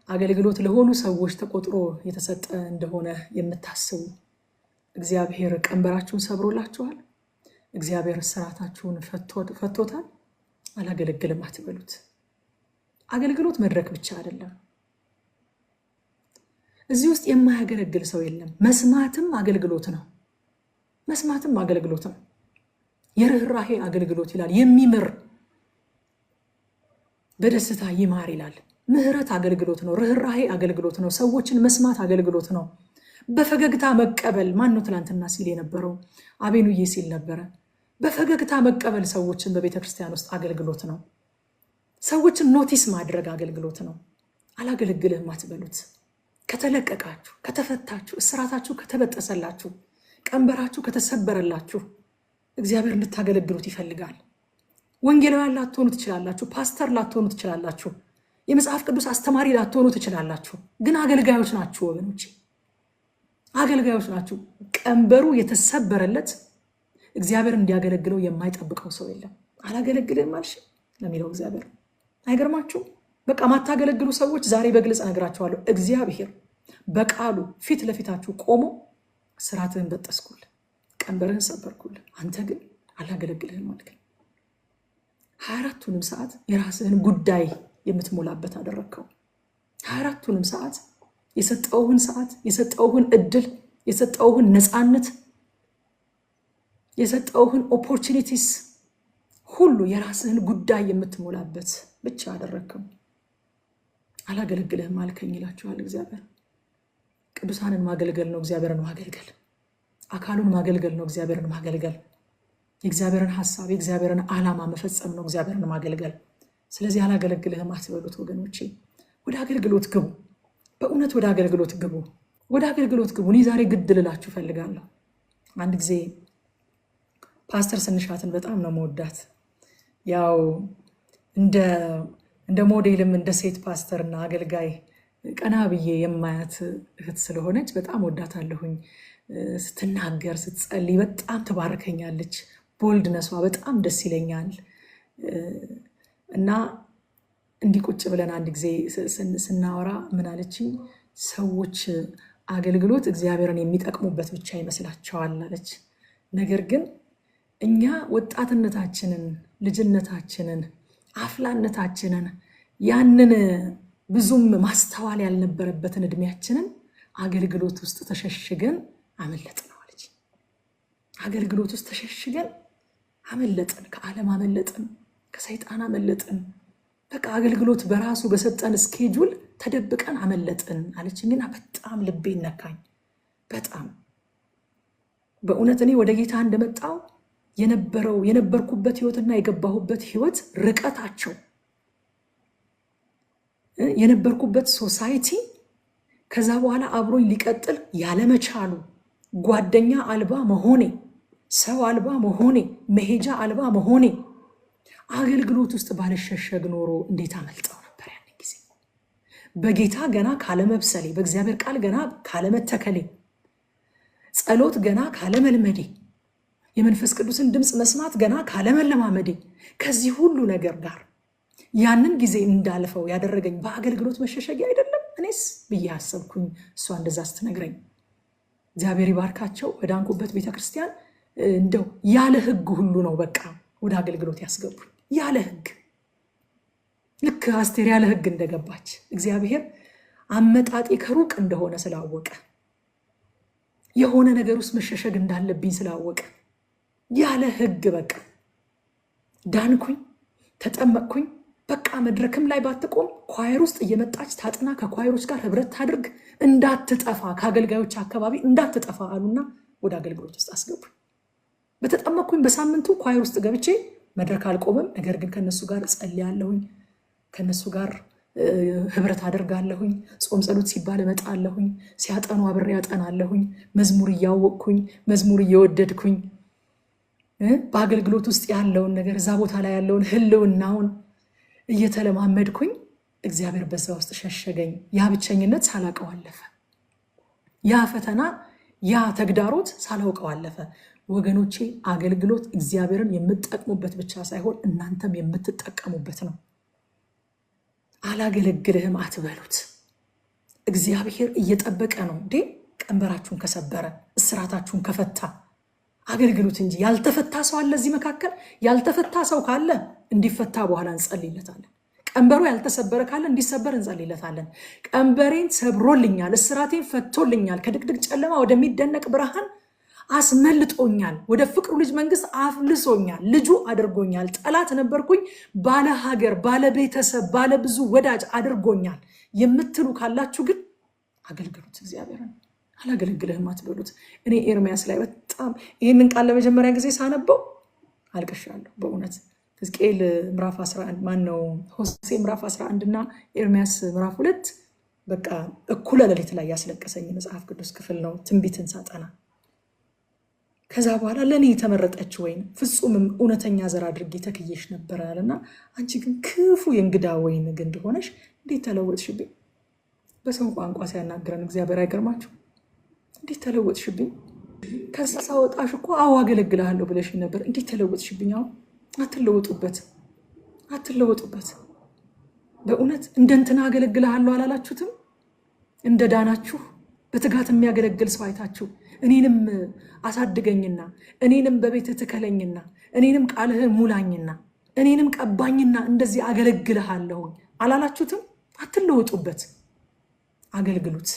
አገልግሎት ለሆኑ ሰዎች ተቆጥሮ የተሰጠ እንደሆነ የምታስቡ፣ እግዚአብሔር ቀንበራችሁን ሰብሮላችኋል። እግዚአብሔር ስራታችሁን ፈቶታል። አላገለግልም አትበሉት። አገልግሎት መድረክ ብቻ አይደለም። እዚህ ውስጥ የማያገለግል ሰው የለም። መስማትም አገልግሎት ነው። መስማትም አገልግሎት ነው። የርኅራሄ አገልግሎት ይላል። የሚምር በደስታ ይማር ይላል። ምህረት አገልግሎት ነው። ርኅራሄ አገልግሎት ነው። ሰዎችን መስማት አገልግሎት ነው። በፈገግታ መቀበል። ማን ነው ትናንትና ሲል የነበረው? አቤኑዬ ሲል ነበረ። በፈገግታ መቀበል ሰዎችን በቤተ ክርስቲያን ውስጥ አገልግሎት ነው። ሰዎችን ኖቲስ ማድረግ አገልግሎት ነው። አላገለግልህም አትበሉት። ከተለቀቃችሁ፣ ከተፈታችሁ፣ እስራታችሁ ከተበጠሰላችሁ፣ ቀንበራችሁ ከተሰበረላችሁ እግዚአብሔር እንድታገለግሉት ይፈልጋል። ወንጌላውያን ላትሆኑ ትችላላችሁ። ፓስተር ላትሆኑ ትችላላችሁ። የመጽሐፍ ቅዱስ አስተማሪ ላትሆኑ ትችላላችሁ። ግን አገልጋዮች ናችሁ ወገኖች፣ አገልጋዮች ናችሁ። ቀንበሩ የተሰበረለት እግዚአብሔር እንዲያገለግለው የማይጠብቀው ሰው የለም። አላገለግልህም አልሽ ለሚለው እግዚአብሔር አይገርማችሁም? በቃ ማታገለግሉ ሰዎች ዛሬ በግልጽ እነግራችኋለሁ። እግዚአብሔር በቃሉ ፊት ለፊታችሁ ቆሞ ስራትህን በጠስኩልህ፣ ቀንበርህን ሰበርኩልህ፣ አንተ ግን አላገለግልህም አልከኝ። 24ቱንም ሰዓት የራስህን ጉዳይ የምትሞላበት አደረግከው። 24ቱንም ሰዓት የሰጠውህን እድል፣ የሰጠውህን ነፃነት፣ የሰጠውህን ኦፖርቹኒቲስ ሁሉ የራስህን ጉዳይ የምትሞላበት ብቻ አደረግከው። አላገለግልህም አልከኝ ይላችኋል እግዚአብሔር። ቅዱሳንን ማገልገል ነው እግዚአብሔርን ማገልገል። አካሉን ማገልገል ነው እግዚአብሔርን ማገልገል። የእግዚአብሔርን ሐሳብ የእግዚአብሔርን ዓላማ መፈጸም ነው እግዚአብሔርን ማገልገል። ስለዚህ አላገለግልህም አትበሉት ወገኖቼ። ወደ አገልግሎት ግቡ። በእውነት ወደ አገልግሎት ግቡ። ወደ አገልግሎት ግቡ። እኔ ዛሬ ግድ ልላችሁ ፈልጋለሁ። አንድ ጊዜ ፓስተር ስንሻትን በጣም ነው መወዳት። ያው እንደ ሞዴልም እንደ ሴት ፓስተርና አገልጋይ ቀና ብዬ የማያት እህት ስለሆነች በጣም ወዳታለሁኝ። ስትናገር ስትጸልይ በጣም ትባርከኛለች። ቦልድነሷ በጣም ደስ ይለኛል። እና እንዲህ ቁጭ ብለን አንድ ጊዜ ስናወራ ምን አለችኝ? ሰዎች አገልግሎት እግዚአብሔርን የሚጠቅሙበት ብቻ ይመስላቸዋል አለች። ነገር ግን እኛ ወጣትነታችንን፣ ልጅነታችንን፣ አፍላነታችንን ያንን ብዙም ማስተዋል ያልነበረበትን እድሜያችንን አገልግሎት ውስጥ ተሸሽገን አመለጥን አለች። አገልግሎት ውስጥ ተሸሽገን አመለጥን፣ ከዓለም አመለጥን፣ ከሰይጣን አመለጥን። በቃ አገልግሎት በራሱ በሰጠን ስኬጁል ተደብቀን አመለጥን አለችኝና በጣም ልቤ ነካኝ። በጣም በእውነት እኔ ወደ ጌታ እንደመጣው የነበርኩበት ህይወትና የገባሁበት ህይወት ርቀታቸው፣ የነበርኩበት ሶሳይቲ ከዛ በኋላ አብሮኝ ሊቀጥል ያለመቻሉ፣ ጓደኛ አልባ መሆኔ፣ ሰው አልባ መሆኔ፣ መሄጃ አልባ መሆኔ፣ አገልግሎት ውስጥ ባልሸሸግ ኖሮ እንዴት አመልጠው ነበር። ያን ጊዜ በጌታ ገና ካለመብሰሌ፣ በእግዚአብሔር ቃል ገና ካለመተከሌ፣ ጸሎት ገና ካለመልመዴ፣ የመንፈስ ቅዱስን ድምፅ መስማት ገና ካለመለማመዴ፣ ከዚህ ሁሉ ነገር ጋር ያንን ጊዜ እንዳልፈው ያደረገኝ በአገልግሎት መሸሸጊያ አይደለም እኔስ ብዬ አሰብኩኝ። እሷ እንደዛ ስትነግረኝ እግዚአብሔር ይባርካቸው። በዳንኩበት ቤተክርስቲያን እንደው ያለ ህግ ሁሉ ነው በቃ ወደ አገልግሎት ያስገቡኝ። ያለ ህግ፣ ልክ አስቴር ያለ ህግ እንደገባች እግዚአብሔር አመጣጤ ከሩቅ እንደሆነ ስላወቀ፣ የሆነ ነገር ውስጥ መሸሸግ እንዳለብኝ ስላወቀ ያለ ህግ በቃ ዳንኩኝ፣ ተጠመቅኩኝ። በቃ መድረክም ላይ ባትቆም ኳየር ውስጥ እየመጣች ታጥና ከኳየሮች ጋር ህብረት ታድርግ፣ እንዳትጠፋ ከአገልጋዮች አካባቢ እንዳትጠፋ አሉና ወደ አገልግሎት ውስጥ አስገቡኝ። በተጠመቅኩኝ በሳምንቱ ኳየር ውስጥ ገብቼ መድረክ አልቆምም፣ ነገር ግን ከነሱ ጋር እጸልያለሁኝ፣ ከነሱ ጋር ህብረት አደርጋለሁኝ። ጾም ጸሎት ሲባል እመጣለሁኝ፣ ሲያጠኑ አብሬ ያጠናለሁኝ፣ መዝሙር እያወቅኩኝ፣ መዝሙር እየወደድኩኝ፣ በአገልግሎት ውስጥ ያለውን ነገር እዛ ቦታ ላይ ያለውን ህልውናውን እየተለማመድኩኝ እግዚአብሔር በዛ ውስጥ ሸሸገኝ። ያ ብቸኝነት ሳላውቀው አለፈ። ያ ፈተና፣ ያ ተግዳሮት ሳላውቀው አለፈ። ወገኖቼ አገልግሎት እግዚአብሔርን የምትጠቅሙበት ብቻ ሳይሆን እናንተም የምትጠቀሙበት ነው። አላገለግልህም አትበሉት። እግዚአብሔር እየጠበቀ ነው እንዴ? ቀንበራችሁን ከሰበረ፣ እስራታችሁን ከፈታ አገልግሉት እንጂ። ያልተፈታ ሰው አለ እዚህ መካከል? ያልተፈታ ሰው ካለ እንዲፈታ በኋላ እንጸልይለታለን። ቀንበሩ ያልተሰበረ ካለ እንዲሰበር እንጸልይለታለን። ቀንበሬን ሰብሮልኛል፣ እስራቴን ፈቶልኛል፣ ከድቅድቅ ጨለማ ወደሚደነቅ ብርሃን አስመልጦኛል፣ ወደ ፍቅሩ ልጅ መንግስት አፍልሶኛል፣ ልጁ አድርጎኛል። ጠላት ነበርኩኝ፣ ባለ ሀገር፣ ባለ ቤተሰብ፣ ባለ ብዙ ወዳጅ አድርጎኛል የምትሉ ካላችሁ ግን አገልግሉት እግዚአብሔርን። አላገለግልህም አትበሉት። እኔ ኤርሚያስ ላይ በጣም ይህንን ቃል ለመጀመሪያ ጊዜ ሳነበው አልቅሻለሁ በእውነት። ሕዝቅኤል ምዕራፍ 11 ማነው ሆሴዕ ምዕራፍ 11 እና ኤርሚያስ ምዕራፍ 2 በቃ እኩለ ሌሊት ላይ ያስለቀሰኝ መጽሐፍ ቅዱስ ክፍል ነው ትንቢትን ሳጠና። ከዛ በኋላ ለእኔ የተመረጠች ወይን ፍጹምም እውነተኛ ዘር አድርጌ ተክዬሽ ነበረ አለና አንቺ ግን ክፉ የእንግዳ ወይን ግንድ ሆነሽ እንዴት ተለወጥሽብኝ። በሰው ቋንቋ ሲያናግረን እግዚአብሔር አይገርማችሁ? እንዴት ተለወጥሽብኝ። ከዛ ሳወጣሽ እኮ አዎ አገለግልሃለሁ ብለሽ ነበር፣ እንዴት ተለወጥሽብኝ። አሁን አትለወጡበት። በእውነት እንደ እንትና አገለግልሃለሁ አላላችሁትም? እንደ ዳናችሁ በትጋት የሚያገለግል ሰው አይታችሁ እኔንም አሳድገኝና እኔንም በቤትህ ትከለኝና እኔንም ቃልህን ሙላኝና እኔንም ቀባኝና እንደዚህ አገለግልሃለሁ አላላችሁትም? አትለወጡበት፣ አገልግሉት።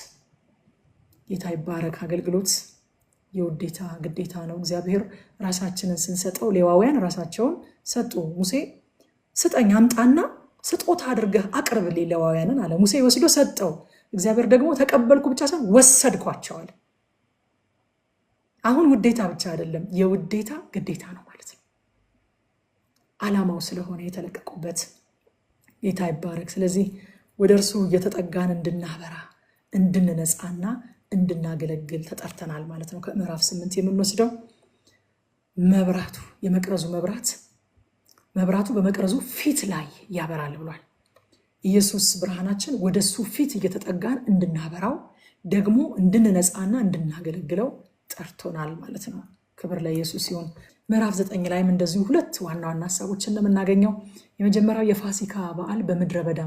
ጌታ ይባረክ። አገልግሎት የውዴታ ግዴታ ነው። እግዚአብሔር ራሳችንን ስንሰጠው፣ ሌዋውያን ራሳቸውን ሰጡ። ሙሴ ስጠኝ አምጣና ስጦታ አድርገህ አቅርብልኝ ሌዋውያንን አለ። ሙሴ ወስዶ ሰጠው። እግዚአብሔር ደግሞ ተቀበልኩ ብቻ ሳይሆን ወሰድኳቸዋል። አሁን ውዴታ ብቻ አይደለም፣ የውዴታ ግዴታ ነው ማለት ነው። ዓላማው ስለሆነ የተለቀቁበት። ጌታ ይባረክ። ስለዚህ ወደ እርሱ እየተጠጋን እንድናበራ እንድንነጻና እንድናገለግል ተጠርተናል ማለት ነው። ከምዕራፍ 8 የምንወስደው መብራቱ የመቅረዙ መብራቱ በመቅረዙ ፊት ላይ ያበራል ብሏል። ኢየሱስ ብርሃናችን ወደሱ ፊት እየተጠጋን እንድናበራው ደግሞ እንድንነጻና እንድናገለግለው ጠርቶናል ማለት ነው። ክብር ለኢየሱስ ይሁን። ምዕራፍ 9 ላይም እንደዚሁ ሁለት ዋና ዋና ሐሳቦችን እንደምናገኘው የመጀመሪያው የፋሲካ በዓል በምድረ በዳ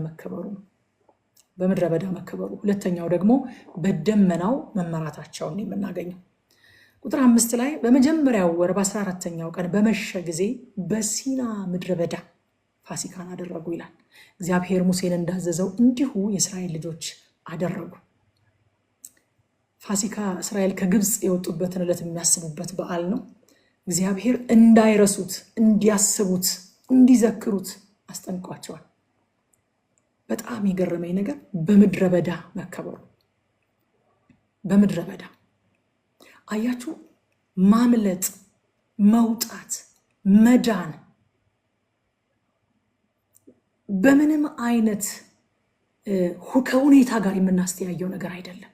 መከበሩ፣ ሁለተኛው ደግሞ በደመናው መመራታቸውን የምናገኘው። ቁጥር 5 ላይ በመጀመሪያው ወር በ14ኛው ቀን በመሸ ጊዜ በሲና ምድረ በዳ ፋሲካን አደረጉ ይላል። እግዚአብሔር ሙሴን እንዳዘዘው እንዲሁ የእስራኤል ልጆች አደረጉ። ፋሲካ እስራኤል ከግብፅ የወጡበትን ዕለት የሚያስቡበት በዓል ነው። እግዚአብሔር እንዳይረሱት፣ እንዲያስቡት፣ እንዲዘክሩት አስጠንቅቋቸዋል። በጣም የገረመኝ ነገር በምድረ በዳ መከበሩ። በምድረ በዳ አያችሁ፣ ማምለጥ፣ መውጣት፣ መዳን በምንም አይነት ከሁኔታ ጋር የምናስተያየው ነገር አይደለም።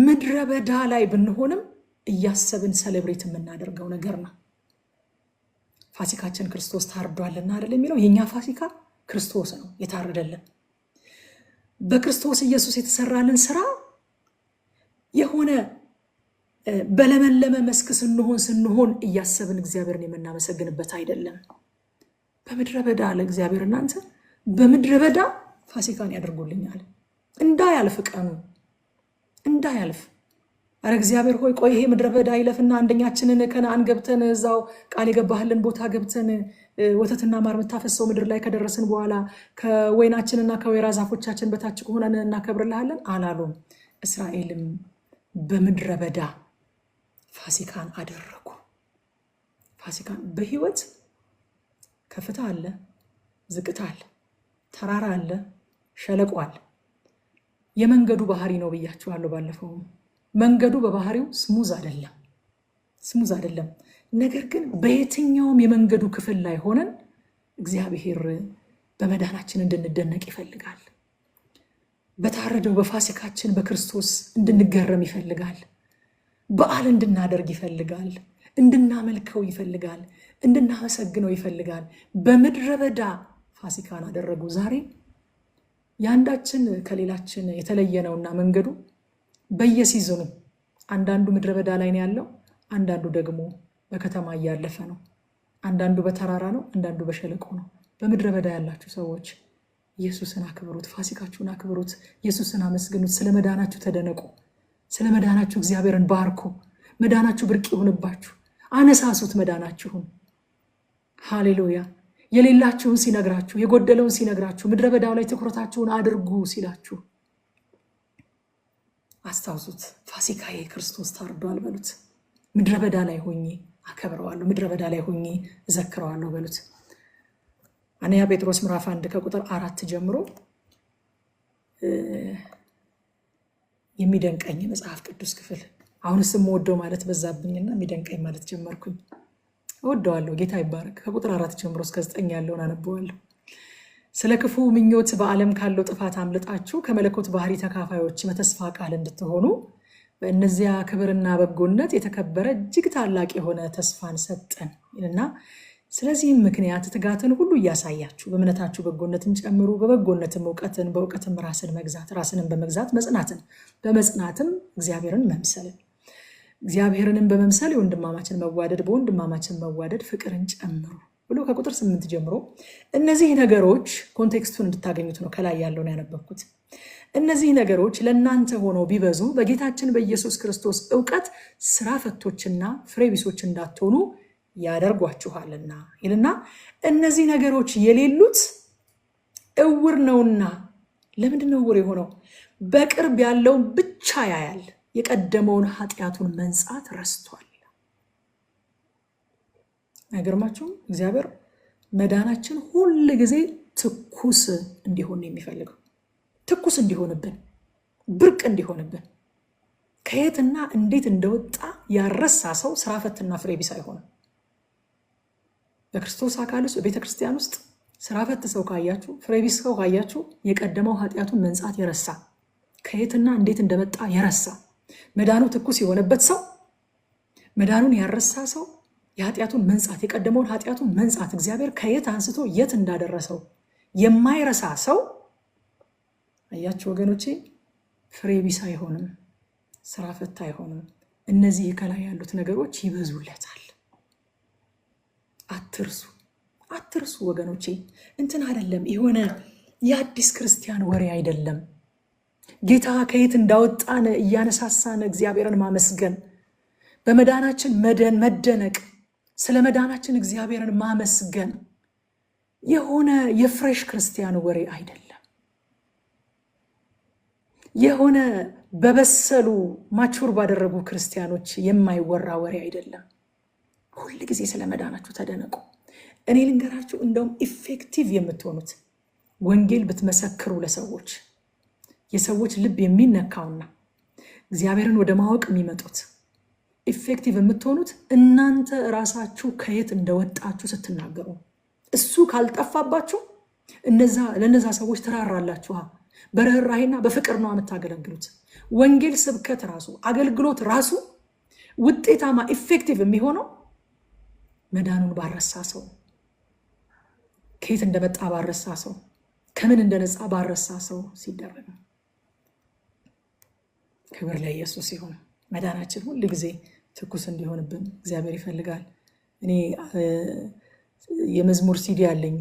ምድረ በዳ ላይ ብንሆንም እያሰብን ሰሌብሬት የምናደርገው ነገር ነው። ፋሲካችን ክርስቶስ ታርዷልና አይደል የሚለው። የኛ ፋሲካ ክርስቶስ ነው የታረደልን። በክርስቶስ ኢየሱስ የተሰራልን ስራ የሆነ በለመለመ መስክ ስንሆን እያሰብን እግዚአብሔርን የምናመሰግንበት አይደለም። በምድረ በዳ ለእግዚአብሔር እናንተ በምድረ በዳ ፋሲካን ያደርጉልኛል። እንዳያልፍ ቀኑ እንዳያልፍ። አረ እግዚአብሔር ሆይ ቆይ ይሄ ምድረ በዳ ይለፍና አንደኛችንን ከነአን ገብተን እዛው ቃል የገባህልን ቦታ ገብተን ወተትና ማር የምታፈሰው ምድር ላይ ከደረስን በኋላ ከወይናችንና ከወይራ ዛፎቻችን በታች ሆነን እናከብርልሃለን አላሉም። እስራኤልም በምድረ በዳ ፋሲካን አደረጉ። ፋሲካን በህይወት ከፍታ አለ፣ ዝቅታ አለ፣ ተራራ አለ፣ ሸለቆ አለ። የመንገዱ ባህሪ ነው ብያችኋለሁ ባለፈው። መንገዱ በባህሪው ስሙዝ አይደለም። ነገር ግን በየትኛውም የመንገዱ ክፍል ላይ ሆነን እግዚአብሔር በመዳናችን እንድንደነቅ ይፈልጋል። በታረደው በፋሲካችን በክርስቶስ እንድንገረም ይፈልጋል። በዓል እንድናደርግ ይፈልጋል። እንድናመልከው ይፈልጋል። እንድናመሰግነው ይፈልጋል። በምድረ በዳ ፋሲካን አደረጉ። ዛሬ የአንዳችን ከሌላችን የተለየ ነውና መንገዱ በየሲዝኑ አንዳንዱ ምድረ በዳ ላይ ነው ያለው፣ አንዳንዱ ደግሞ በከተማ እያለፈ ነው። አንዳንዱ በተራራ ነው፣ አንዳንዱ በሸለቆ ነው። በምድረ በዳ ያላችሁ ሰዎች ኢየሱስን አክብሩት፣ ፋሲካችሁን አክብሩት፣ ኢየሱስን አመስግኑት። ስለ መዳናችሁ ተደነቁ። ስለ መዳናችሁ እግዚአብሔርን ባርኩ። መዳናችሁ ብርቅ ይሁንባችሁ። አነሳሱት መዳናችሁን። ሃሌሉያ። የሌላችሁን ሲነግራችሁ፣ የጎደለውን ሲነግራችሁ፣ ምድረ በዳው ላይ ትኩረታችሁን አድርጉ ሲላችሁ አስታውሱት። ፋሲካዬ ክርስቶስ ታርዷል በሉት። ምድረ በዳ ላይ ሆኜ አከብረዋለሁ፣ ምድረ በዳ ላይ ሆኜ እዘክረዋለሁ በሉት። አንደኛ ጴጥሮስ ምዕራፍ 1 ከቁጥር 4 ጀምሮ የሚደንቀኝ መጽሐፍ ቅዱስ ክፍል። አሁንስ የምወደው ማለት በዛብኝና የሚደንቀኝ ማለት ጀመርኩኝ። እወደዋለሁ፣ ጌታ ይባረክ። ከቁጥር 4 ጀምሮ እስከ 9 ያለውን አነበዋለሁ። ስለ ክፉ ምኞት በዓለም ካለው ጥፋት አምልጣችሁ ከመለኮት ባህሪ ተካፋዮች በተስፋ ቃል እንድትሆኑ በእነዚያ ክብርና በጎነት የተከበረ እጅግ ታላቅ የሆነ ተስፋን ሰጠን ይልና፣ ስለዚህም ምክንያት ትጋትን ሁሉ እያሳያችሁ በእምነታችሁ በጎነትን ጨምሩ፣ በበጎነትም እውቀትን፣ በእውቀትም ራስን መግዛት፣ ራስንም በመግዛት መጽናትን፣ በመጽናትም እግዚአብሔርን መምሰልን፣ እግዚአብሔርንም በመምሰል የወንድማማችን መዋደድ፣ በወንድማማችን መዋደድ ፍቅርን ጨምሩ ብሎ ከቁጥር 8 ጀምሮ እነዚህ ነገሮች ኮንቴክስቱን እንድታገኙት ነው ከላይ ያለውን ያነበብኩት። እነዚህ ነገሮች ለእናንተ ሆነው ቢበዙ በጌታችን በኢየሱስ ክርስቶስ እውቀት ስራ ፈቶችና ፍሬቢሶች እንዳትሆኑ ያደርጓችኋልና ይልና፣ እነዚህ ነገሮች የሌሉት እውር ነውና። ለምንድን ነው እውር የሆነው? በቅርብ ያለውን ብቻ ያያል፣ የቀደመውን ኃጢአቱን መንጻት ረስቷል። አይገርማችሁም? እግዚአብሔር መዳናችን ሁል ጊዜ ትኩስ እንዲሆን የሚፈልገው፣ ትኩስ እንዲሆንብን፣ ብርቅ እንዲሆንብን። ከየትና እንዴት እንደወጣ ያረሳ ሰው ስራ ፈትና ፍሬ ቢስ አይሆንም። በክርስቶስ አካል ውስጥ በቤተክርስቲያን ውስጥ ስራ ፈት ሰው ካያችሁ፣ ፍሬ ቢስ ሰው ካያችሁ፣ የቀደመው ኃጢአቱን መንጻት የረሳ፣ ከየትና እንዴት እንደመጣ የረሳ መዳኑ ትኩስ የሆነበት ሰው፣ መዳኑን ያረሳ ሰው፣ የኃጢአቱን መንጻት የቀደመውን ኃጢአቱን መንጻት እግዚአብሔር ከየት አንስቶ የት እንዳደረሰው የማይረሳ ሰው አያችሁ ወገኖቼ፣ ፍሬ ቢስ አይሆንም፣ ስራ ፈታ አይሆንም። እነዚህ ከላይ ያሉት ነገሮች ይበዙለታል። አትርሱ ወገኖቼ። እንትን አይደለም፣ የሆነ የአዲስ ክርስቲያን ወሬ አይደለም። ጌታ ከየት እንዳወጣን እያነሳሳን እግዚአብሔርን ማመስገን፣ በመዳናችን መደነቅ፣ ስለ መዳናችን እግዚአብሔርን ማመስገን የሆነ የፍሬሽ ክርስቲያን ወሬ አይደለም። የሆነ በበሰሉ ማቹር ባደረጉ ክርስቲያኖች የማይወራ ወሬ አይደለም። ሁል ጊዜ ስለ መዳናችሁ ተደነቁ። እኔ ልንገራችሁ፣ እንደውም ኢፌክቲቭ የምትሆኑት ወንጌል ብትመሰክሩ ለሰዎች የሰዎች ልብ የሚነካውና እግዚአብሔርን ወደ ማወቅ የሚመጡት ኢፌክቲቭ የምትሆኑት እናንተ ራሳችሁ ከየት እንደወጣችሁ ስትናገሩ። እሱ ካልጠፋባችሁ ለነዛ ሰዎች ትራራላችሁ። በርህራሄና በፍቅር ነው የምታገለግሉት። ወንጌል ስብከት ራሱ አገልግሎት ራሱ ውጤታማ ኢፌክቲቭ የሚሆነው መዳኑን ባረሳ ሰው፣ ከየት እንደመጣ ባረሳ ሰው፣ ከምን እንደነጻ ባረሳ ሰው ሲደረግ። ክብር ለኢየሱስ ይሁን። መዳናችን ሁል ጊዜ ትኩስ እንዲሆንብን እግዚአብሔር ይፈልጋል። እኔ የመዝሙር ሲዲ አለኝ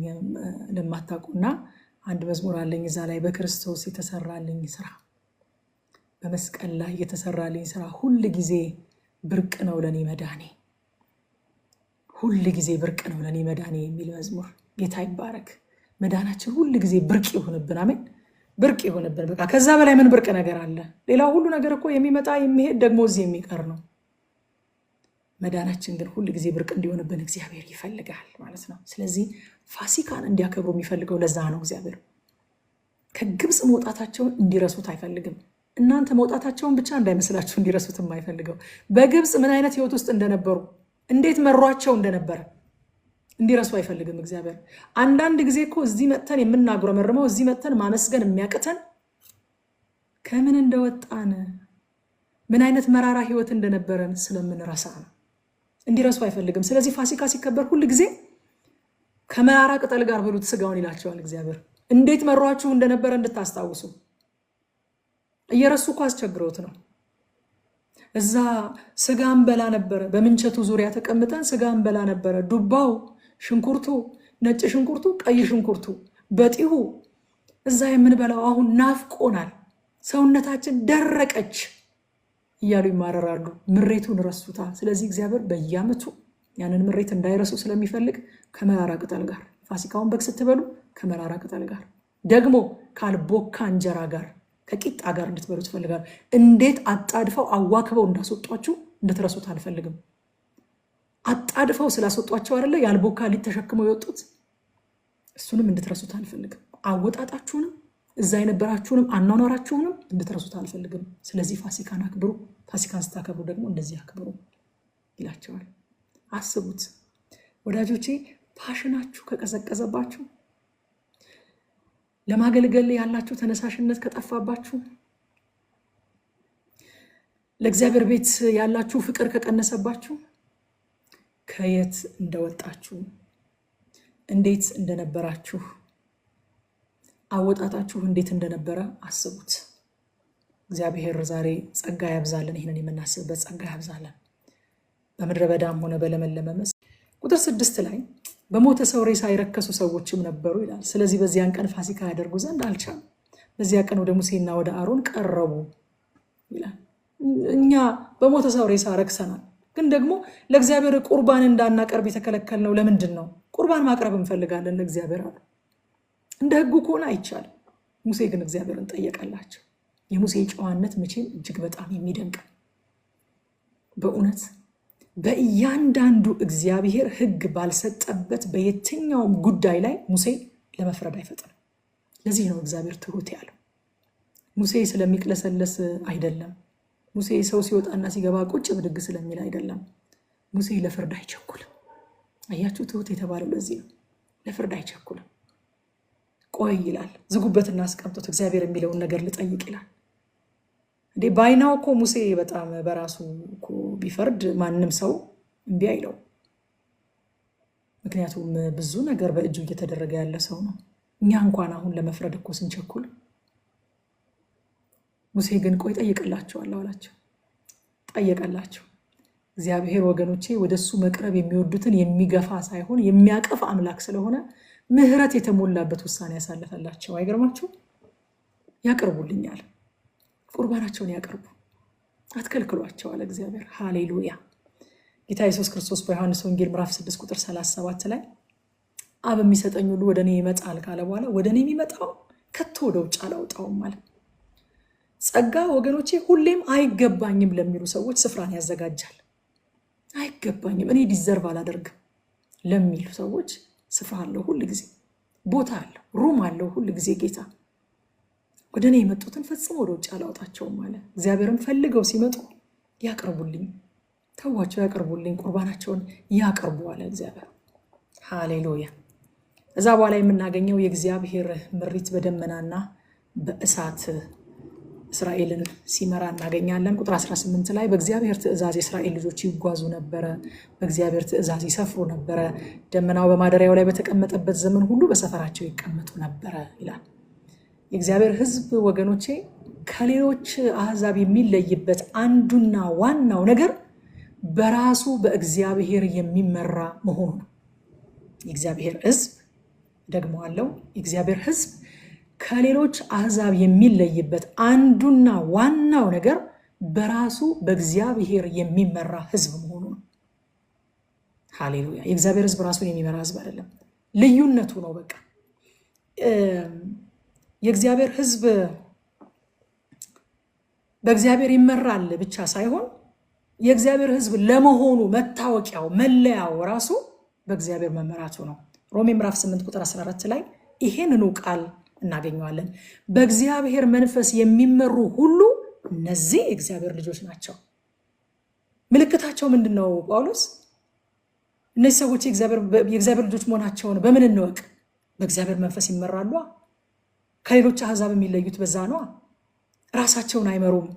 ለማታውቁና አንድ መዝሙር አለኝ። እዛ ላይ በክርስቶስ የተሰራልኝ ስራ፣ በመስቀል ላይ የተሰራልኝ ስራ ሁል ጊዜ ብርቅ ነው ለኔ መዳኔ፣ ሁል ጊዜ ብርቅ ነው ለኔ መዳኔ የሚል መዝሙር። ጌታ ይባረክ። መዳናችን ሁል ጊዜ ብርቅ ይሁንብን። አሜን። ብርቅ ይሁንብን። በቃ ከዛ በላይ ምን ብርቅ ነገር አለ? ሌላው ሁሉ ነገር እኮ የሚመጣ የሚሄድ ደግሞ እዚህ የሚቀር ነው። መዳናችን ግን ሁል ጊዜ ብርቅ እንዲሆንብን እግዚአብሔር ይፈልጋል ማለት ነው። ስለዚህ ፋሲካን እንዲያከብሩ የሚፈልገው ለዛ ነው። እግዚአብሔር ከግብፅ መውጣታቸውን እንዲረሱት አይፈልግም። እናንተ መውጣታቸውን ብቻ እንዳይመስላችሁ እንዲረሱት የማይፈልገው በግብፅ ምን አይነት ህይወት ውስጥ እንደነበሩ፣ እንዴት መሯቸው እንደነበረ እንዲረሱ አይፈልግም እግዚአብሔር። አንዳንድ ጊዜ እኮ እዚህ መጥተን የምናጉረመርመው፣ እዚህ መጥተን ማመስገን የሚያቅተን ከምን እንደወጣን ምን አይነት መራራ ህይወት እንደነበረን ስለምንረሳ ነው። እንዲረሱ አይፈልግም። ስለዚህ ፋሲካ ሲከበር ሁል ጊዜ ከመራራ ቅጠል ጋር ብሉት ስጋውን ይላቸዋል እግዚአብሔር። እንዴት መሯችሁ እንደነበረ እንድታስታውሱ። እየረሱ እኮ አስቸግረውት ነው። እዛ ስጋ እንበላ ነበረ፣ በምንቸቱ ዙሪያ ተቀምጠን ስጋ እንበላ ነበረ። ዱባው፣ ሽንኩርቱ፣ ነጭ ሽንኩርቱ፣ ቀይ ሽንኩርቱ በጢሁ እዛ የምንበላው አሁን ናፍቆናል፣ ሰውነታችን ደረቀች እያሉ ይማረራሉ። ምሬቱን ረሱታ። ስለዚህ እግዚአብሔር በየዓመቱ ያንን ምሬት እንዳይረሱ ስለሚፈልግ ከመራራ ቅጠል ጋር፣ ፋሲካውን በግ ስትበሉ ከመራራ ቅጠል ጋር፣ ደግሞ ካልቦካ እንጀራ ጋር ከቂጣ ጋር እንድትበሉ ትፈልጋል። እንዴት አጣድፈው አዋክበው እንዳስወጧችሁ እንድትረሱት አልፈልግም። አጣድፈው ስላስወጧቸው አይደለ ያልቦካ ሊጥ ተሸክመው የወጡት። እሱንም እንድትረሱት አልፈልግም። አወጣጣችሁንም እዛ የነበራችሁንም አኗኗራችሁንም እንድትረሱት አልፈልግም። ስለዚህ ፋሲካን አክብሩ። ፋሲካን ስታከብሩ ደግሞ እንደዚህ አክብሩ ይላቸዋል። አስቡት ወዳጆቼ፣ ፓሽናችሁ ከቀዘቀዘባችሁ፣ ለማገልገል ያላችሁ ተነሳሽነት ከጠፋባችሁ፣ ለእግዚአብሔር ቤት ያላችሁ ፍቅር ከቀነሰባችሁ፣ ከየት እንደወጣችሁ፣ እንዴት እንደነበራችሁ፣ አወጣጣችሁ እንዴት እንደነበረ አስቡት። እግዚአብሔር ዛሬ ጸጋ ያብዛልን። ይህንን የምናስብበት ጸጋ ያብዛልን። በምድረ በዳም ሆነ በለመለመ መስክ። ቁጥር 6 ላይ በሞተ ሰው ሬሳ የረከሱ ሰዎችም ነበሩ ይላል። ስለዚህ በዚያን ቀን ፋሲካ ያደርጉ ዘንድ አልቻሉም። በዚያ ቀን ወደ ሙሴና ወደ አሮን ቀረቡ ይላል። እኛ በሞተ ሰው ሬሳ ረክሰናል፣ ግን ደግሞ ለእግዚአብሔር ቁርባን እንዳናቀርብ የተከለከልነው ለምንድን ነው? ቁርባን ማቅረብ እንፈልጋለን ለእግዚአብሔር አሉ። እንደ ሕጉ ከሆነ አይቻልም። ሙሴ ግን እግዚአብሔርን ጠየቀላቸው። የሙሴ ጨዋነት መቼም እጅግ በጣም የሚደንቅ በእውነት በእያንዳንዱ እግዚአብሔር ሕግ ባልሰጠበት በየትኛውም ጉዳይ ላይ ሙሴ ለመፍረድ አይፈጥንም። ለዚህ ነው እግዚአብሔር ትሁት ያለው። ሙሴ ስለሚቅለሰለስ አይደለም። ሙሴ ሰው ሲወጣና ሲገባ ቁጭ ብድግ ስለሚል አይደለም። ሙሴ ለፍርድ አይቸኩልም። አያችሁ፣ ትሁት የተባለው ለዚህ ነው። ለፍርድ አይቸኩልም። ቆይ ይላል፣ ዝጉበትና አስቀምጦት እግዚአብሔር የሚለውን ነገር ልጠይቅ ይላል። እንዴ ባይናው እኮ ሙሴ በጣም በራሱ እኮ ቢፈርድ ማንም ሰው እምቢ አይለው። ምክንያቱም ብዙ ነገር በእጁ እየተደረገ ያለ ሰው ነው። እኛ እንኳን አሁን ለመፍረድ እኮ ስንቸኩል፣ ሙሴ ግን ቆይ ጠይቅላቸዋለሁ አላቸው። ጠየቀላቸው። እግዚአብሔር ወገኖቼ ወደሱ መቅረብ የሚወዱትን የሚገፋ ሳይሆን የሚያቀፍ አምላክ ስለሆነ ምሕረት የተሞላበት ውሳኔ ያሳለፈላቸው። አይገርማችሁ? ያቀርቡልኛል፣ ቁርባናቸውን ያቀርቡ፣ አትከልክሏቸው አለ እግዚአብሔር። ሃሌሉያ። ጌታ ኢየሱስ ክርስቶስ በዮሐንስ ወንጌል ምዕራፍ 6 ቁጥር 37 ላይ አብ የሚሰጠኝ ሁሉ ወደ እኔ ይመጣል ካለ በኋላ ወደ እኔ የሚመጣው ከቶ ወደ ውጭ አላወጣውም ማለት። ጸጋ ወገኖቼ ሁሌም አይገባኝም ለሚሉ ሰዎች ስፍራን ያዘጋጃል። አይገባኝም፣ እኔ ዲዘርቭ አላደርግም ለሚሉ ሰዎች ስፍራ አለው፣ ሁል ጊዜ ቦታ አለው፣ ሩም አለው ሁል ጊዜ። ጌታ ወደ እኔ የመጡትን ፈጽሞ ወደ ውጭ አላወጣቸውም ማለት። እግዚአብሔርን ፈልገው ሲመጡ ያቀርቡልኝ፣ ተዋቸው ያቀርቡልኝ፣ ቁርባናቸውን ያቀርቡ አለ እግዚአብሔር። ሃሌሉያ። እዛ በኋላ የምናገኘው የእግዚአብሔር ምሪት በደመናና በእሳት እስራኤልን ሲመራ እናገኛለን። ቁጥር 18 ላይ በእግዚአብሔር ትእዛዝ የእስራኤል ልጆች ይጓዙ ነበረ፣ በእግዚአብሔር ትእዛዝ ይሰፍሩ ነበረ፣ ደመናው በማደሪያው ላይ በተቀመጠበት ዘመን ሁሉ በሰፈራቸው ይቀመጡ ነበረ ይላል። የእግዚአብሔር ሕዝብ ወገኖቼ ከሌሎች አሕዛብ የሚለይበት አንዱና ዋናው ነገር በራሱ በእግዚአብሔር የሚመራ መሆኑ ነው። የእግዚአብሔር ሕዝብ ደግሞ አለው። የእግዚአብሔር ሕዝብ ከሌሎች አሕዛብ የሚለይበት አንዱና ዋናው ነገር በራሱ በእግዚአብሔር የሚመራ ሕዝብ መሆኑ ነው። ሃሌሉያ። የእግዚአብሔር ሕዝብ ራሱን የሚመራ ሕዝብ አይደለም፣ ልዩነቱ ነው። በቃ የእግዚአብሔር ሕዝብ በእግዚአብሔር ይመራል ብቻ ሳይሆን የእግዚአብሔር ሕዝብ ለመሆኑ መታወቂያው መለያው ራሱ በእግዚአብሔር መመራቱ ነው። ሮሜ ምዕራፍ 8 ቁጥር 14 ላይ ይሄንኑ ቃል እናገኘዋለን። በእግዚአብሔር መንፈስ የሚመሩ ሁሉ እነዚህ የእግዚአብሔር ልጆች ናቸው። ምልክታቸው ምንድን ነው? ጳውሎስ እነዚህ ሰዎች የእግዚአብሔር ልጆች መሆናቸውን በምን እንወቅ? በእግዚአብሔር መንፈስ ይመራሉ። ከሌሎች አሕዛብ የሚለዩት በዛ ነው። ራሳቸውን አይመሩም፣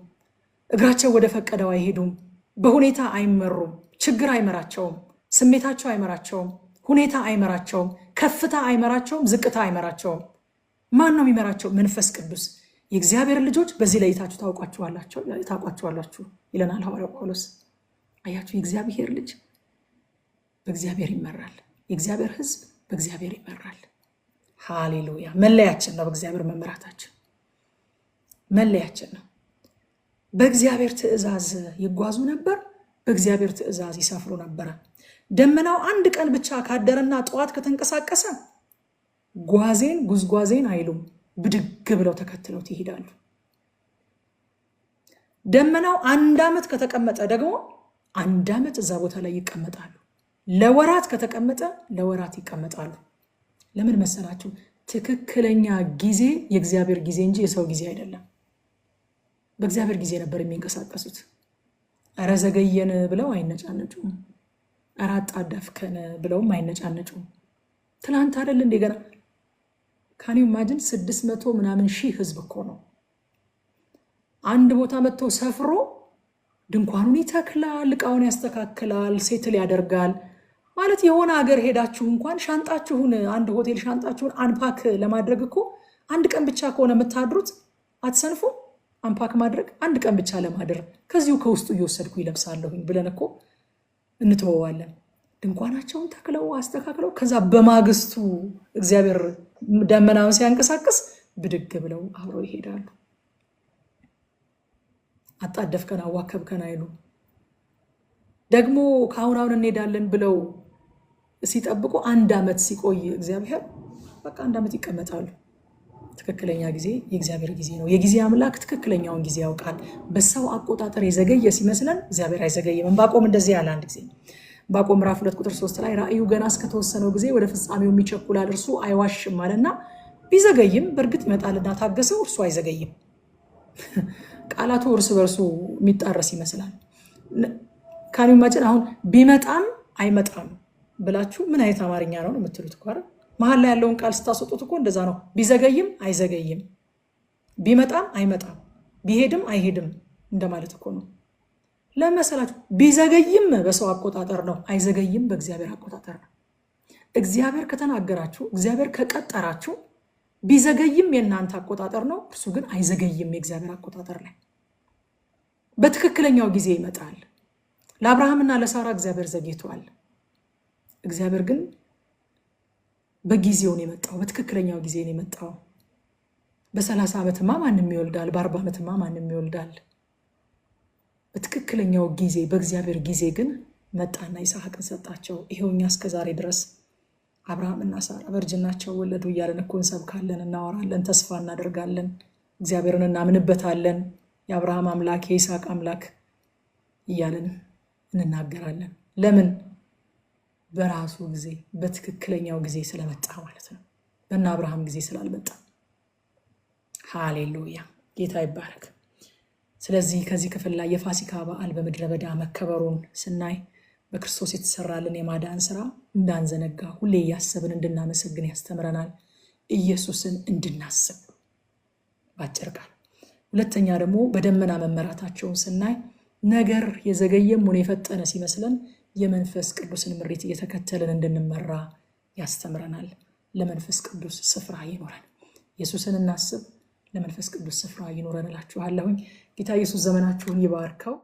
እግራቸው ወደ ፈቀደው አይሄዱም፣ በሁኔታ አይመሩም፣ ችግር አይመራቸውም፣ ስሜታቸው አይመራቸውም፣ ሁኔታ አይመራቸውም፣ ከፍታ አይመራቸውም፣ ዝቅታ አይመራቸውም። ማን ነው የሚመራቸው? መንፈስ ቅዱስ። የእግዚአብሔር ልጆች በዚህ ለይታችሁ ታውቋቸዋላችሁ ይለናል ሐዋርያው ጳውሎስ። አያችሁ፣ የእግዚአብሔር ልጅ በእግዚአብሔር ይመራል፣ የእግዚአብሔር ሕዝብ በእግዚአብሔር ይመራል። ሃሌሉያ። መለያችን ነው በእግዚአብሔር መመራታችን፣ መለያችን ነው። በእግዚአብሔር ትእዛዝ ይጓዙ ነበር፣ በእግዚአብሔር ትእዛዝ ይሰፍሩ ነበረ። ደመናው አንድ ቀን ብቻ ካደረና ጠዋት ከተንቀሳቀሰ ጉዝጓዜን አይሉም፣ ብድግ ብለው ተከትለውት ይሄዳሉ። ደመናው 1 ዓመት ከተቀመጠ ደግሞ 1 ዓመት እዛ ቦታ ላይ ይቀመጣሉ። ለወራት ከተቀመጠ ለወራት ይቀመጣሉ። ለምን መሰላችሁ? ትክክለኛ ጊዜ የእግዚአብሔር ጊዜ እንጂ የሰው ጊዜ አይደለም። በእግዚአብሔር ጊዜ ነበር የሚንቀሳቀሱት። ኧረ ዘገየን ብለው አይነጫነጩም። ኧረ አጣደፍከን ብለውም አይነጫነጩም። ትናንት አይደል እንደ ገና ካኒው ማጅን 600 ምናምን ሺህ ህዝብ እኮ ነው። አንድ ቦታ መጥቶ ሰፍሮ ድንኳኑን ይተክላል፣ እቃውን ያስተካክላል፣ ሴትል ያደርጋል። ማለት የሆነ ሀገር ሄዳችሁ እንኳን ሻንጣችሁን አንድ ሆቴል ሻንጣችሁን አንፓክ ለማድረግ እኮ 1 ቀን ብቻ ከሆነ የምታድሩት አትሰንፉ። አንፓክ ማድረግ 1 ቀን ብቻ ለማድር ከዚሁ ከውስጡ እየወሰድኩ ይለብሳለሁኝ ብለን እኮ እንትወዋለን። ድንኳናቸውን ተክለው አስተካክለው ከዛ በማግስቱ እግዚአብሔር ደመናውን ሲያንቀሳቅስ ብድግ ብለው አብረው ይሄዳሉ። አጣደፍከን አዋከብከን አይሉ። ደግሞ ከአሁን እንሄዳለን ብለው ሲጠብቁ 1 ዓመት ሲቆይ እግዚአብሔር በቃ 1 ዓመት ይቀመጣሉ። ትክክለኛ ጊዜ የእግዚአብሔር ጊዜ ነው። የጊዜ አምላክ ትክክለኛውን ጊዜ ያውቃል። በሰው አቆጣጠር የዘገየ ሲመስለን እግዚአብሔር አይዘገይም። ዕንባቆም እንደዚህ ያለ አንድ ጊዜ ዕንባቆም ምዕራፍ 2 ቁጥር 3 ላይ ራእዩ ገና እስከተወሰነው ጊዜ ወደ ፍጻሜው የሚቸኩላል፣ እርሱ አይዋሽም አለና ቢዘገይም በእርግጥ ይመጣልና ታገሰው፣ እርሱ አይዘገይም። ቃላቱ እርስ በርሱ የሚጣረስ ይመስላል። ካኒው ማጭን አሁን ቢመጣም አይመጣም ብላችሁ ምን አይነት አማርኛ ነው የምትሉት? እኮ አይደል መሀል ላይ ያለውን ቃል ስታስወጡት እኮ እንደዛ ነው። ቢዘገይም አይዘገይም፣ ቢመጣም አይመጣም፣ ቢሄድም አይሄድም፣ እንደማለት እኮ ነው። ለመሰላችሁ ቢዘገይም በሰው አቆጣጠር ነው፣ አይዘገይም በእግዚአብሔር አቆጣጠር ነው። እግዚአብሔር ከተናገራችሁ፣ እግዚአብሔር ከቀጠራችሁ ቢዘገይም የእናንተ አቆጣጠር ነው፣ እርሱ ግን አይዘገይም የእግዚአብሔር አቆጣጠር ላይ በትክክለኛው ጊዜ ይመጣል። ለአብርሃምና ለሳራ እግዚአብሔር ዘግይቷል። እግዚአብሔር ግን በጊዜው ነው የመጣው፣ በትክክለኛው ጊዜ ነው የመጣው። በ30 ዓመትማ ማንም ይወልዳል፣ በ40 ዓመትማ ማንም ይወልዳል። በትክክለኛው ጊዜ በእግዚአብሔር ጊዜ ግን መጣና ይስሐቅን ሰጣቸው። ይሄው እኛ እስከዛሬ ድረስ አብርሃምና ሳራ በእርጅናቸው ወለዱ እያለን እኮ እንሰብካለን፣ እናወራለን፣ ተስፋ እናደርጋለን፣ እግዚአብሔርን እናምንበታለን። የአብርሃም አምላክ የይስሐቅ አምላክ እያለን እንናገራለን። ለምን? በራሱ ጊዜ በትክክለኛው ጊዜ ስለመጣ ማለት ነው፣ በእነ አብርሃም ጊዜ ስላልመጣ። ሃሌሉያ፣ ጌታ ይባረክ። ስለዚህ ከዚህ ክፍል ላይ የፋሲካ በዓል በምድረ በዳ መከበሩን ስናይ በክርስቶስ የተሰራልን የማዳን ስራ እንዳንዘነጋ ሁሌ እያሰብን እንድናመሰግን ያስተምረናል። ኢየሱስን እንድናስብ ባጭር ቃል። ሁለተኛ ደግሞ በደመና መመራታቸውን ስናይ ነገር የዘገየም ሆነ የፈጠነ ሲመስለን የመንፈስ ቅዱስን ምሪት እየተከተልን እንድንመራ ያስተምረናል። ለመንፈስ ቅዱስ ስፍራ ይኖረን። ኢየሱስን እናስብ፣ ለመንፈስ ቅዱስ ስፍራ ይኖረን እላችኋለሁኝ። ጌታ ኢየሱስ ዘመናችሁን ይባርከው።